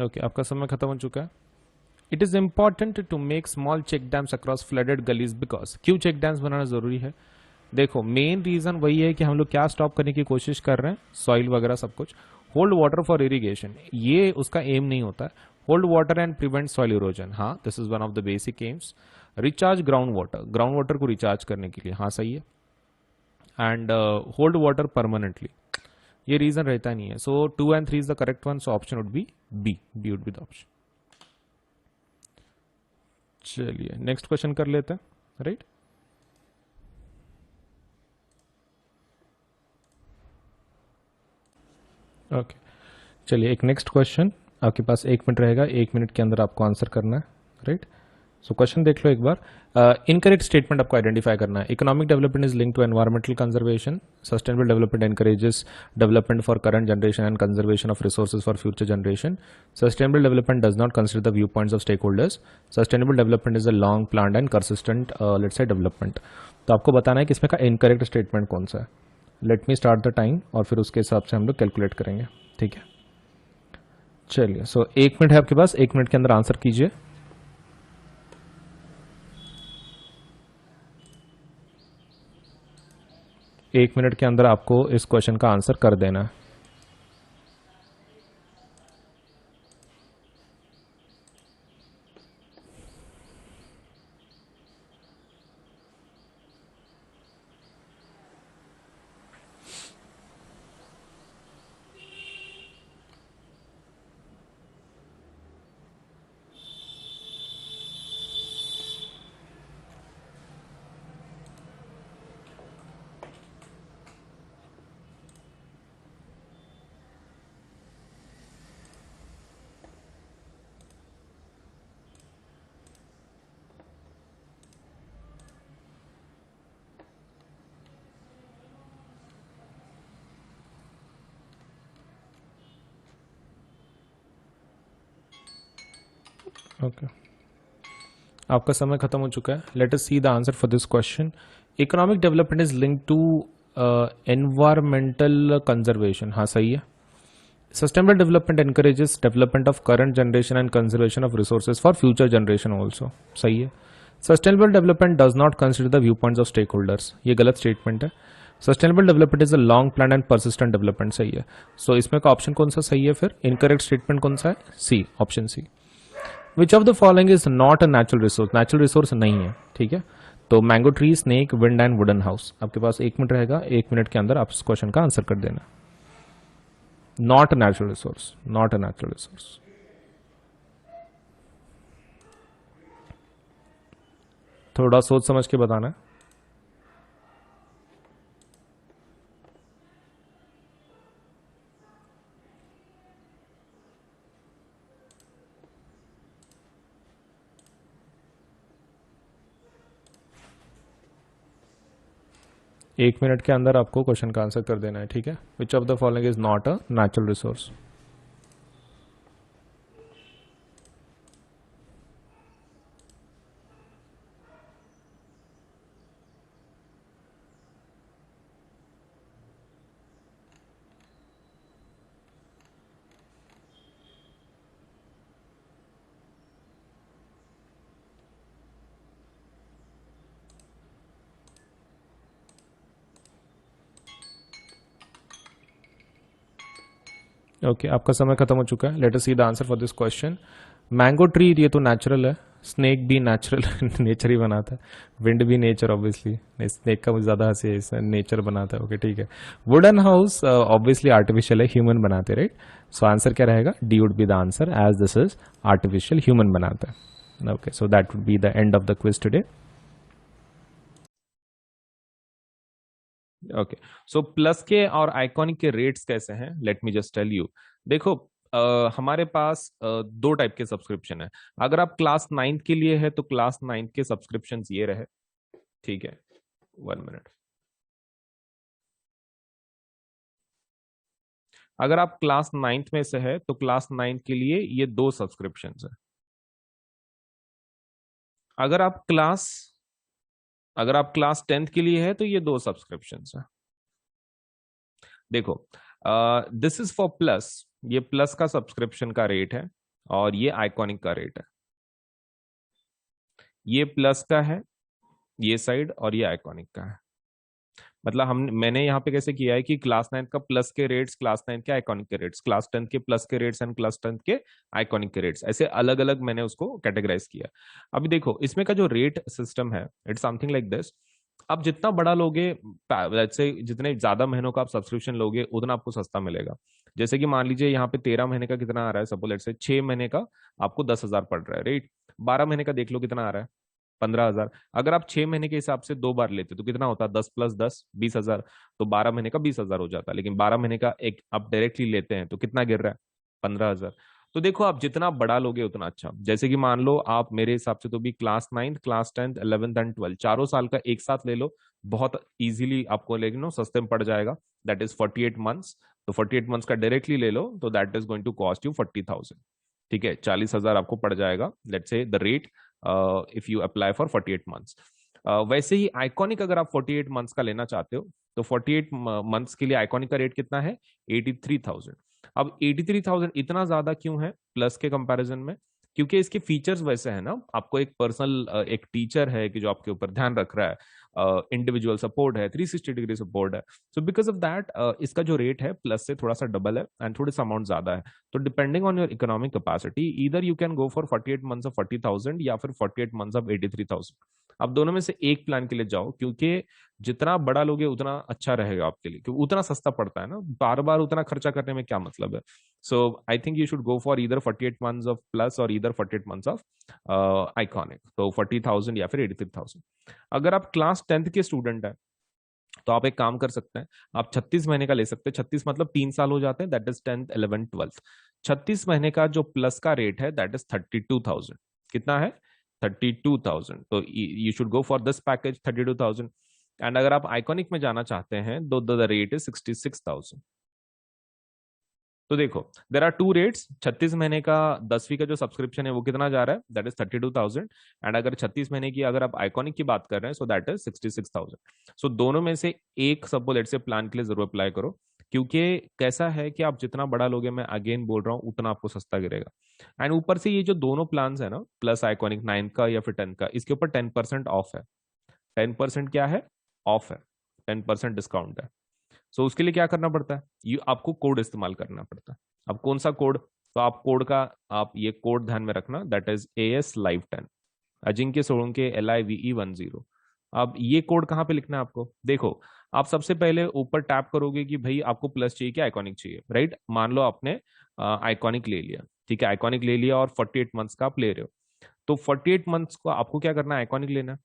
ओके, आपका समय खत्म हो चुका है। It is important to make small check dams across flooded gullies because, क्यों चेक डैम्स बनाना जरूरी है? देखो, मेन रीजन वही है कि हम लोग क्या स्टॉप करने की कोशिश कर रहे हैं, सॉइल वगैरह सब कुछ। होल्ड वाटर फॉर इरिगेशन, ये उसका एम नहीं होता है। Hold water and prevent soil erosion, हाँ, this is one of the basic aims. Recharge ground water को रिचार्ज करने के लिए, हाँ सही है। एंड होल्ड वाटर परमानेंटली, ये रीजन रहता नहीं है। So 2 and 3 is the correct one, so option would be B would be the option. चलिए नेक्स्ट क्वेश्चन कर लेते हैं, राइट। ओके, चलिए एक नेक्स्ट क्वेश्चन। आपके पास 1 मिनट रहेगा, 1 मिनट के अंदर आपको आंसर करना है, राइट। सो क्वेश्चन देख लो एक बार। इनकरेक्ट स्टेटमेंट आपको आइडेंटिफाई करना है। Economic development is link to environmental conservation, sustainable development encourages development for current generation and conservation of resources for future generation, sustainable development does not consider the view points of stake holders, sustainable development is a long planned and consistent let's say development. तो आपको बताना है कि इसमें का इनकरेक्ट स्टेटमेंट कौन सा है। Let me start the time और फिर उसके हिसाब से हम लोग कैलकुलेट करेंगे, ठीक है। चलिए, सो 1 मिनट है आपके पास, 1 मिनट के अंदर आंसर कीजिए। 1 मिनट के अंदर आपको इस क्वेश्चन का आंसर कर देना है। ओके, आपका समय खत्म हो चुका है। Let us see the answer for this question. Economic development is link to environmental conservation, हाँ सही है। Sustainable development encourages development of current generation and conservation of resources for future generation also, सही है। Sustainable development does not consider the view points of stake holders, ये गलत स्टेटमेंट है। Sustainable development is a long plan and persistent development, सही है। सो इसमें का ऑप्शन कौन सा सही है फिर? इनकरेक्ट स्टेटमेंट कौन सा है? C, option C. Which of the following is not a natural resource, natural resource नहीं है, ठीक है। तो mango tree, snake, wind and wooden house. आपके पास 1 मिनट रहेगा, 1 मिनट के अंदर आप इस क्वेश्चन का आंसर कर देना। Not a natural resource, not a natural resource. थोड़ा सोच समझ के बताना है। एक मिनट के अंदर आपको क्वेश्चन का आंसर कर देना है, ठीक है। विच of the following is not a natural resource? Okay, आपका समय खत्म हो चुका है। Let us see the answer for this question. Mango tree, ये तो नेचुरल है। स्नेक भी नेचुरल नेचर ही बनाता है। विंड भी नेचर, ऑब्वियसली स्नेक का मुझे ज्यादा हंसी है, नेचर बनाता है, ओके ठीक है। वुडन हाउस ऑब्वियसली आर्टिफिशियल है, ह्यूमन बनाते, राइट। सो आंसर क्या रहेगा? D would be the answer, as this is artificial, human बनाता है। Okay, so that would be the end of the quiz today. Okay, so plus के और आइकॉनिक के रेट्स कैसे हैं? Let me just tell you. देखो, हमारे पास 2 टाइप के सब्सक्रिप्शन है। अगर आप क्लास 9th के लिए है तो क्लास 9th के सब्सक्रिप्शन ये रहे, ठीक है। 1 मिनट। अगर आप क्लास 9th में से है तो क्लास 9th के लिए ये 2 सब्सक्रिप्शन है। अगर आप क्लास अगर आप क्लास 10th के लिए है तो ये 2 सब्सक्रिप्शन है। देखो, दिस इज फॉर प्लस, ये प्लस का सब्सक्रिप्शन का रेट है। और ये आइकॉनिक का रेट है। ये प्लस का है ये साइड, और ये आइकॉनिक का है। मतलब हम मैंने यहाँ पे कैसे किया है कि क्लास 9 का प्लस के रेट्स, क्लास 9 के आइकॉनिक के रेट्स, क्लास 10 के प्लस के रेट्स एंड क्लास 10 के आइकॉनिक के रेट्स, ऐसे अलग अलग मैंने उसको कैटेगराइज किया। अभी देखो इसमें का जो रेट सिस्टम है, इट्स समथिंग लाइक दिस। आप जितना बड़ा लोगे, let's say जितने ज्यादा महीनों का आप सब्सक्रिप्शन लोगे उतना आपको सस्ता मिलेगा। जैसे कि मान लीजिए यहाँ पे 13 महीने का कितना आ रहा है, सपोज लेट्स से 6 महीने का आपको 10,000 पड़ रहा है, राइट। 12 महीने का देख लो कितना आ रहा है, 15,000। अगर आप 6 महीने के हिसाब से 2 बार लेते तो कितना होता, 10 + 10 20,000। तो 12 महीने का 20,000 हो जाता, लेकिन 12 महीने का एक आप डायरेक्टली लेते हैं तो कितना गिर रहा है, 15,000। तो देखो आप जितना बड़ा लोगे उतना अच्छा। जैसे कि मान लो आप मेरे हिसाब से तो भी क्लास 9, क्लास 10, 11th एंड 12 चारों साल का एक साथ ले लो, बहुत इजीली आपको लेकिन नो सस्ते में पड़ जाएगा। That is 48 months. तो 48 मंथ्स का डायरेक्टली ले लो तो that is going to cost you 40,000। ठीक है, 40,000 आपको पड़ जाएगा, let's say the rate, if you apply for 48 months. वैसे ही आइकॉनिक अगर आप 48 मंथ्स का लेना चाहते हो तो 48 मंथ्स के लिए आइकॉनिक का रेट कितना है, 83,000। अब 83,000 इतना ज्यादा क्यों है प्लस के कंपैरिजन में? क्योंकि इसके फीचर्स वैसे हैं ना, आपको एक पर्सनल एक टीचर है कि जो आपके ऊपर ध्यान रख रहा है, इंडिविजुअल सपोर्ट है, 360 डिग्री सपोर्ट है। सो बिकॉज ऑफ दैट इसका जो रेट है प्लस से थोड़ा सा डबल है एंड थोड़ा सा अमाउंट ज्यादा है। तो depending on your economic capacity either you can go for 48 months of 40,000 या फिर 48 मंथ्स ऑफ 83,000। अब दोनों में से एक प्लान के लिए जाओ, क्योंकि जितना बड़ा लोगे उतना अच्छा रहेगा आपके लिए, क्योंकि उतना सस्ता पड़ता है ना, बार बार उतना खर्चा करने में क्या मतलब है। So I think you should go for either 48 months of plus और ईदर 48 मंथ्स ऑफ आइकॉनिक, तो 40,000 या फिर 83,000। अगर आप क्लास 10th के स्टूडेंट हैं तो आप एक काम कर सकते हैं, आप 36 महीने का ले सकते हैं। 36 मतलब 3 साल हो जाते हैं, that is 10th 11th 12th। 36 महीने का जो प्लस का रेट है दैट इज 32,000। कितना है, 32,000। तो you should go for this package 32,000। And अगर आप आइकॉनिक में जाना चाहते हैं तो द रेट इज 66,000। तो देखो देर आर टू रेट्स। 36 महीने का 10वीं का जो सब्सक्रिप्शन है वो कितना जा रहा है, दैट इज 32,000। एंड अगर 36 महीने की अगर आप आइकॉनिक की बात कर रहे हैं सो दैट इज 66,000। सो दोनों में से एक सपोज लेट्स से प्लान के लिए जरूर अप्लाई करो, क्योंकि कैसा है कि आप जितना बड़ा लोगे, मैं अगेन बोल रहा हूँ, उतना आपको सस्ता गिरेगा। एंड ऊपर से ये जो दोनों प्लान है ना, प्लस आइकॉनिक 9 का या फिर 10 का, इसके ऊपर 10% ऑफ है। 10% क्या है, ऑफ है, 10% डिस्काउंट है। सो उसके लिए क्या करना पड़ता है, ये आपको कोड इस्तेमाल करना पड़ता है। अब कौन सा कोड, तो आप कोड का, आप ये कोड ध्यान में रखना, that is AS Live 10, Ajinkya Solanke LIVE 10। अब ये कोड कहाँ पे लिखना है आपको, देखो आप सबसे पहले ऊपर टैप करोगे कि भाई आपको प्लस चाहिए कि आइकॉनिक चाहिए, राइट। मान लो आपने आइकॉनिक ले लिया, ठीक है, आइकॉनिक ले लिया और 48 मंथ्स का आप ले रहे हो। तो 48 मंथ्स को आपको क्या करना है, आइकॉनिक लेना है।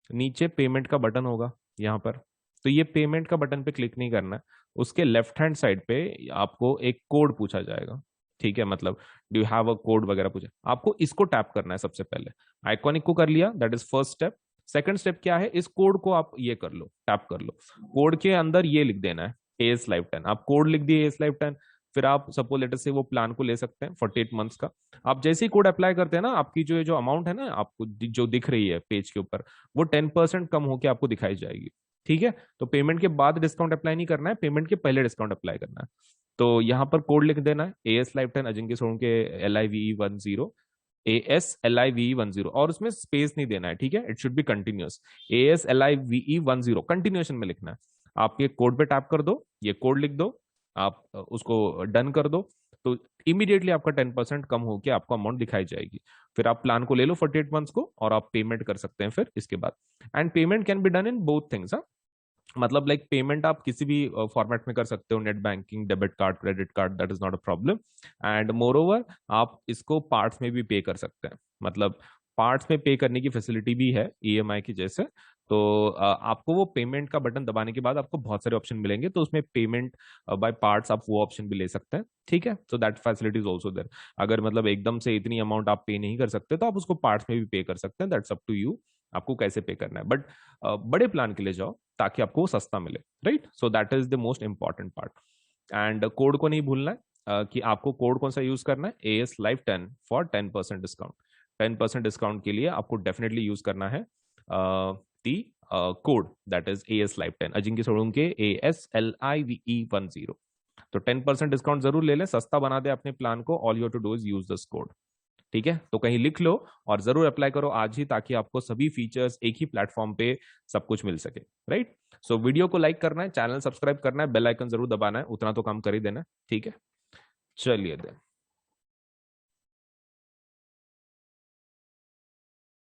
नीचे पेमेंट का बटन होगा यहाँ पर, तो ये पेमेंट का बटन पे क्लिक नहीं करना है। उसके लेफ्ट हैंड साइड पे आपको एक कोड पूछा जाएगा, ठीक है, मतलब do you have a code वगैरह पूछा, आपको इसको टैप करना है सबसे पहले। आइकॉनिक को कर लिया, that is first step. Second step क्या है, इस कोड को आप ये कर लो, टैप कर लो। कोड के अंदर ये लिख देना है AS Live 10। आप कोड लिख दिए AS Live 10, फिर आप सपोज लेटर से वो प्लान को ले सकते हैं 48 मंथ्स का। आप जैसे ही कोड अप्लाई करते हैं ना, आपकी जो अमाउंट है ना आपको जो दिख रही है पेज के ऊपर, वो 10% कम होकर आपको दिखाई जाएगी। ठीक है, तो पेमेंट के बाद डिस्काउंट अप्लाई नहीं करना है, पेमेंट के पहले डिस्काउंट अप्लाई करना है। तो यहाँ पर कोड लिख देना है AS Live 10 अजिंक्य सोन के LIVE 10, ASLIVE 10, और उसमें स्पेस नहीं देना है, ठीक है, it should be continuous. ASLIVE 10 continuation में लिखना है। आप ये कोड पे टैप कर दो, ये कोड लिख दो, आप उसको डन कर दो, तो इमीडिएटली आपका 10% कम होकर आपको अमाउंट दिखाई जाएगी। फिर आप प्लान को ले लो 48 मंथ्स को, और आप पेमेंट कर सकते हैं फिर इसके बाद। And payment can be done in both things. मतलब लाइक पेमेंट आप किसी भी फॉर्मेट में कर सकते हो, net banking, debit card, credit card, that is not a problem. And more over आप इसको पार्ट्स में भी पे कर सकते हैं, मतलब पार्ट्स में पे करने की फैसिलिटी भी है EMI की जैसे। तो आपको वो पेमेंट का बटन दबाने के बाद आपको बहुत सारे ऑप्शन मिलेंगे, तो उसमें पेमेंट बाय पार्ट्स आप वो ऑप्शन भी ले सकते हैं, ठीक है। So that facility is also there. अगर मतलब एकदम से इतनी अमाउंट आप पे नहीं कर सकते तो आप उसको पार्ट्स में भी पे कर सकते हैं, दैट्स अप टू यू, आपको कैसे पे करना है। बट बड़े प्लान के लिए जाओ ताकि आपको सस्ता मिले, right. So that is the most important part. And code को नहीं भूलना है, कि आपको कोड कौन सा यूज करना है, AS Live 10 for 10% discount. 10% discount के लिए आपको डेफिनेटली यूज करना है दी code, that is AS Live 10 Ajinkya Solanke ASLIVE 10। तो 10% डिस्काउंट जरूर ले लें, सस्ता बना दे अपने प्लान को, all you to do is use this code. ठीक है, तो कहीं लिख लो और जरूर अप्लाई करो आज ही, ताकि आपको सभी फीचर्स एक ही प्लेटफॉर्म पे सब कुछ मिल सके, राइट। सो वीडियो को लाइक करना है, चैनल सब्सक्राइब करना है, बेल आइकन जरूर दबाना है, उतना तो काम कर ही देना है, ठीक है। चलिए देन,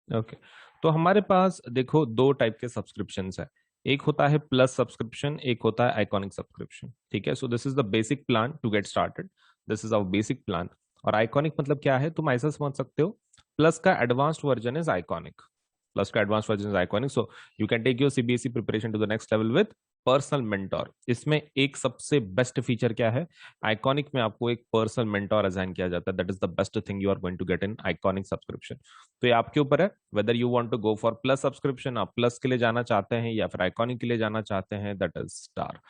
ओके। तो हमारे पास देखो दो टाइप के सब्सक्रिप्शंस है, एक होता है प्लस सब्सक्रिप्शन, एक होता है आइकॉनिक सब्सक्रिप्शन, ठीक है। So this is the basic plan to get started, this is our basic plan. और आइकॉनिक मतलब क्या है, तुम ऐसा समझ सकते हो, प्लस का advanced version is iconic, plus का advance version is iconic. So you can take your CBSE preparation to the next level with personal mentor. इसमें एक सबसे बेस्ट फीचर क्या है, आइकॉनिक में आपको एक पर्सनल मेंटोर असाइन किया जाता है, that is the best thing you are going to get in iconic subscription. तो ये आपके ऊपर है whether you want to go for plus subscription, आप प्लस के लिए जाना चाहते हैं या फिर आइकॉनिक के लिए जाना चाहते हैं, दैट इज स्टार।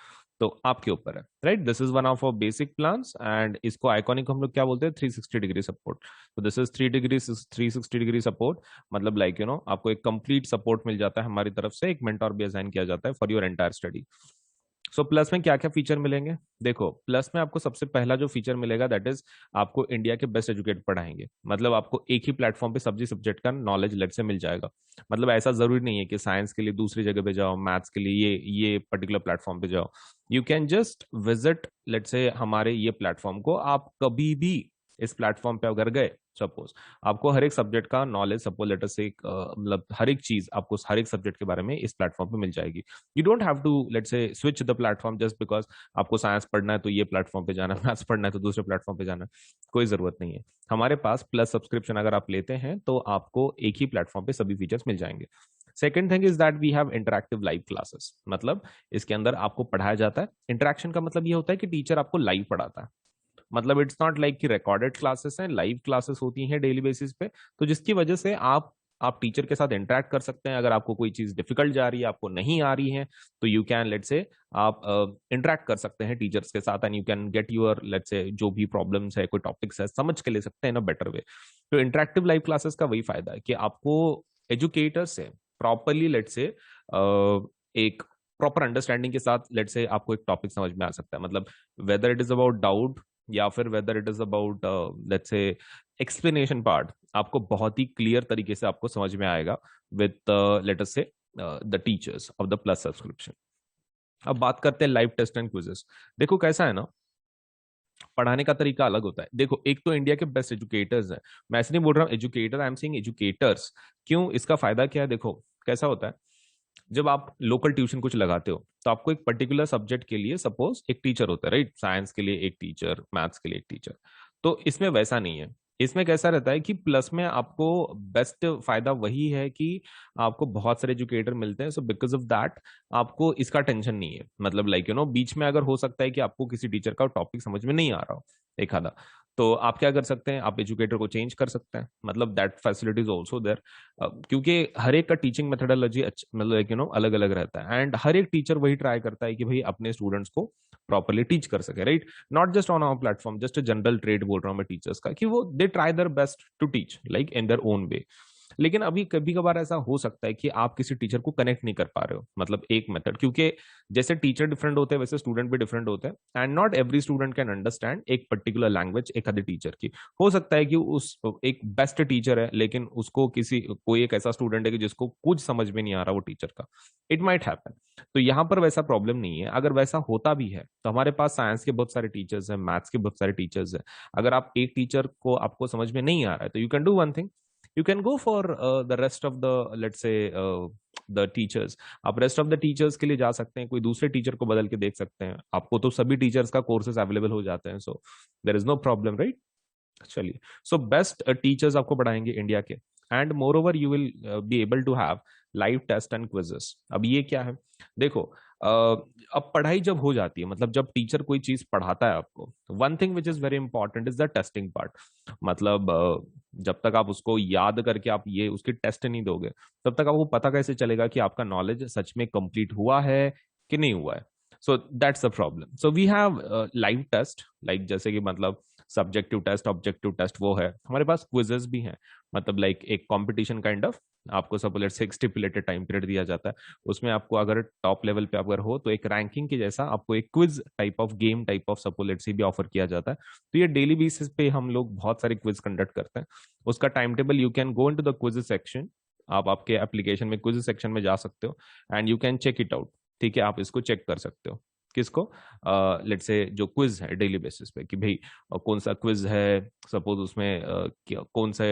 तो आपके ऊपर है, right. This is one of our basic plans, and इसको आइकॉनिक हम लोग क्या बोलते हैं, 360 डिग्री सपोर्ट। तो दिस इज 360 डिग्री सपोर्ट, मतलब लाइक यू नो आपको एक कंप्लीट सपोर्ट मिल जाता है हमारी तरफ से, एक मेंटोर भी असाइन किया जाता है for your entire study. So plus में क्या क्या फीचर मिलेंगे, देखो प्लस में आपको सबसे पहला जो फीचर मिलेगा दैट इज आपको इंडिया के बेस्ट एजुकेट पढ़ाएंगे, मतलब आपको एक ही प्लेटफॉर्म पे सब्जी सब्जेक्ट का नॉलेज लेट से मिल जाएगा। मतलब ऐसा जरूरी नहीं है कि साइंस के लिए दूसरी जगह पे जाओ, मैथ्स के लिए ये पर्टिकुलर प्लेटफॉर्म पे जाओ। You can just visit let say हमारे ये प्लेटफॉर्म को, आप कभी भी इस प्लेटफॉर्म पे अगर गए, सपोज आपको हर एक सब्जेक्ट का नॉलेज, सपोज लेटर से मतलब हर एक चीज आपको हर एक सब्जेक्ट के बारे में इस प्लेटफॉर्म पे मिल जाएगी। You don't have to let say switch the platform just because आपको साइंस पढ़ना है तो ये प्लेटफॉर्म पे जाना है, मैथ्स पढ़ना है तो दूसरे प्लेटफॉर्म पे जाना है, कोई जरूरत नहीं है। हमारे पास प्लस सब्सक्रिप्शन अगर आप लेते हैं तो आपको एक ही प्लेटफॉर्म पे सभी फीचर्स मिल जाएंगे। Second thing is that we have interactive live classes, मतलब इसके अंदर आपको पढ़ाया जाता है। इंटरेक्शन का मतलब ये होता है कि टीचर आपको लाइव पढ़ाता है, मतलब इट्स नॉट लाइक कि रिकॉर्डेड क्लासेस हैं, लाइव क्लासेस होती हैं डेली बेसिस पे। तो जिसकी वजह से आप टीचर के साथ इंटरेक्ट कर सकते हैं, अगर आपको कोई चीज डिफिकल्ट जा रही है, आपको नहीं आ रही है, तो यू कैन लेट से आप इंटरेक्ट कर सकते हैं टीचर्स के साथ, and you can get your let say जो भी प्रॉब्लम्स है, कोई टॉपिक्स है, समझ के ले सकते हैं इन अ बेटर वे। तो इंटरेक्टिव लाइव क्लासेस का वही फायदा है कि आपको एजुकेटर से प्रॉपरली लेट से एक प्रॉपर अंडरस्टैंडिंग के साथ लेट से आपको एक टॉपिक समझ में आ सकता है, मतलब whether it is about doubt या फिर whether it is about let's say explanation part, आपको बहुत ही क्लियर तरीके से आपको समझ में आएगा विद लेट अस से the teachers of the plus subscription. अब बात करते हैं लाइव टेस्ट एंड क्विजेस। देखो कैसा है ना, पढ़ाने का तरीका अलग होता है। देखो एक तो इंडिया के बेस्ट एजुकेटर्स हैं, मैं ऐसे नहीं बोल रहा हूँ educator, I am saying educators. क्यों, इसका फायदा क्या है, देखो कैसा होता है, जब आप लोकल ट्यूशन कुछ लगाते हो तो आपको एक पर्टिकुलर सब्जेक्ट के लिए सपोज एक टीचर होता है, राइट। साइंस के लिए एक टीचर, मैथ्स के लिए एक टीचर। तो इसमें वैसा नहीं है, इसमें कैसा रहता है कि प्लस में आपको बेस्ट फायदा वही है कि आपको बहुत सारे एजुकेटर मिलते हैं, सो बिकॉज ऑफ दैट आपको इसका टेंशन नहीं है। मतलब लाइक यू नो बीच में अगर हो सकता है कि आपको किसी टीचर का टॉपिक समझ में नहीं आ रहा हो एक आधा, तो आप क्या कर सकते हैं, आप एजुकेटर को चेंज कर सकते हैं, मतलब that facility is also there. क्योंकि हर एक का टीचिंग मेथोडोलॉजी मतलब लाइक यू नो अलग अलग रहता है, एंड हर एक टीचर वही ट्राई करता है कि भाई अपने स्टूडेंट्स को प्रॉपरली टीच कर सके, right. Not just on our platform, just a general trend बोल रहा हूँ मैं टीचर्स का, कि वो they try their best to teach like in their own way. लेकिन अभी कभी कभार ऐसा हो सकता है कि आप किसी टीचर को कनेक्ट नहीं कर पा रहे हो, मतलब एक मेथड, क्योंकि जैसे टीचर डिफरेंट होते हैं वैसे स्टूडेंट भी डिफरेंट होते हैं, and not every student can understand एक पर्टिकुलर लैंग्वेज एक आधे टीचर की। हो सकता है कि उस एक बेस्ट टीचर है लेकिन उसको किसी कोई एक ऐसा स्टूडेंट है कि जिसको कुछ समझ में नहीं आ रहा वो टीचर का, इट माइट हैपन। तो यहाँ पर वैसा प्रॉब्लम नहीं है, अगर वैसा होता भी है तो हमारे पास साइंस के बहुत सारे टीचर्स हैं, मैथ्स के बहुत सारे टीचर्स हैं। अगर आप एक टीचर को आपको समझ में नहीं आ रहा है तो you can do one thing, you can go for the rest of the let's say the teachers। आप रेस्ट ऑफ द टीचर्स के लिए जा सकते हैं, कोई दूसरे टीचर को बदल के देख सकते हैं, आपको तो सभी टीचर्स का कोर्सेज अवेलेबल हो जाते हैं, so there is no problem, right. चलिए, सो बेस्ट टीचर्स आपको पढ़ाएंगे इंडिया के, and moreover you will be able to have live test and quizzes. अब ये क्या है, देखो अब पढ़ाई जब हो जाती है, मतलब जब टीचर कोई चीज पढ़ाता है आपको, one thing which is very important is the testing part. मतलब जब तक आप उसको याद करके आप ये उसकी टेस्ट नहीं दोगे, तब तक आपको पता कैसे चलेगा कि आपका नॉलेज सच में कंप्लीट हुआ है कि नहीं हुआ है। So that's the problem. So we have live test, like जैसे कि मतलब सब्जेक्टिव टेस्ट, ऑब्जेक्टिव टेस्ट वो है। हमारे पास क्विजेस भी हैं, मतलब लाइक एक कंपटीशन काइंड ऑफ। आपको सपोज से एक स्टिपुलेटेड टाइम पीरियड दिया जाता है, उसमें आपको अगर टॉप लेवल पे अगर हो तो एक रैंकिंग के जैसा आपको एक quiz type of game type of सपोलेट से भी ऑफर किया जाता है। तो ये डेली बेसिस पे हम लोग बहुत सारे क्विज कंडक्ट करते हैं। उसका time table you can go into the quiz section, आप आपके एप्लीकेशन में क्विज सेक्शन में जा सकते हो and you can check it out. ठीक है, आप इसको चेक कर सकते हो। किसको? लेट्स से जो क्विज है डेली बेसिस पे कि भाई कौन सा क्विज है, सपोज उसमें कौन सा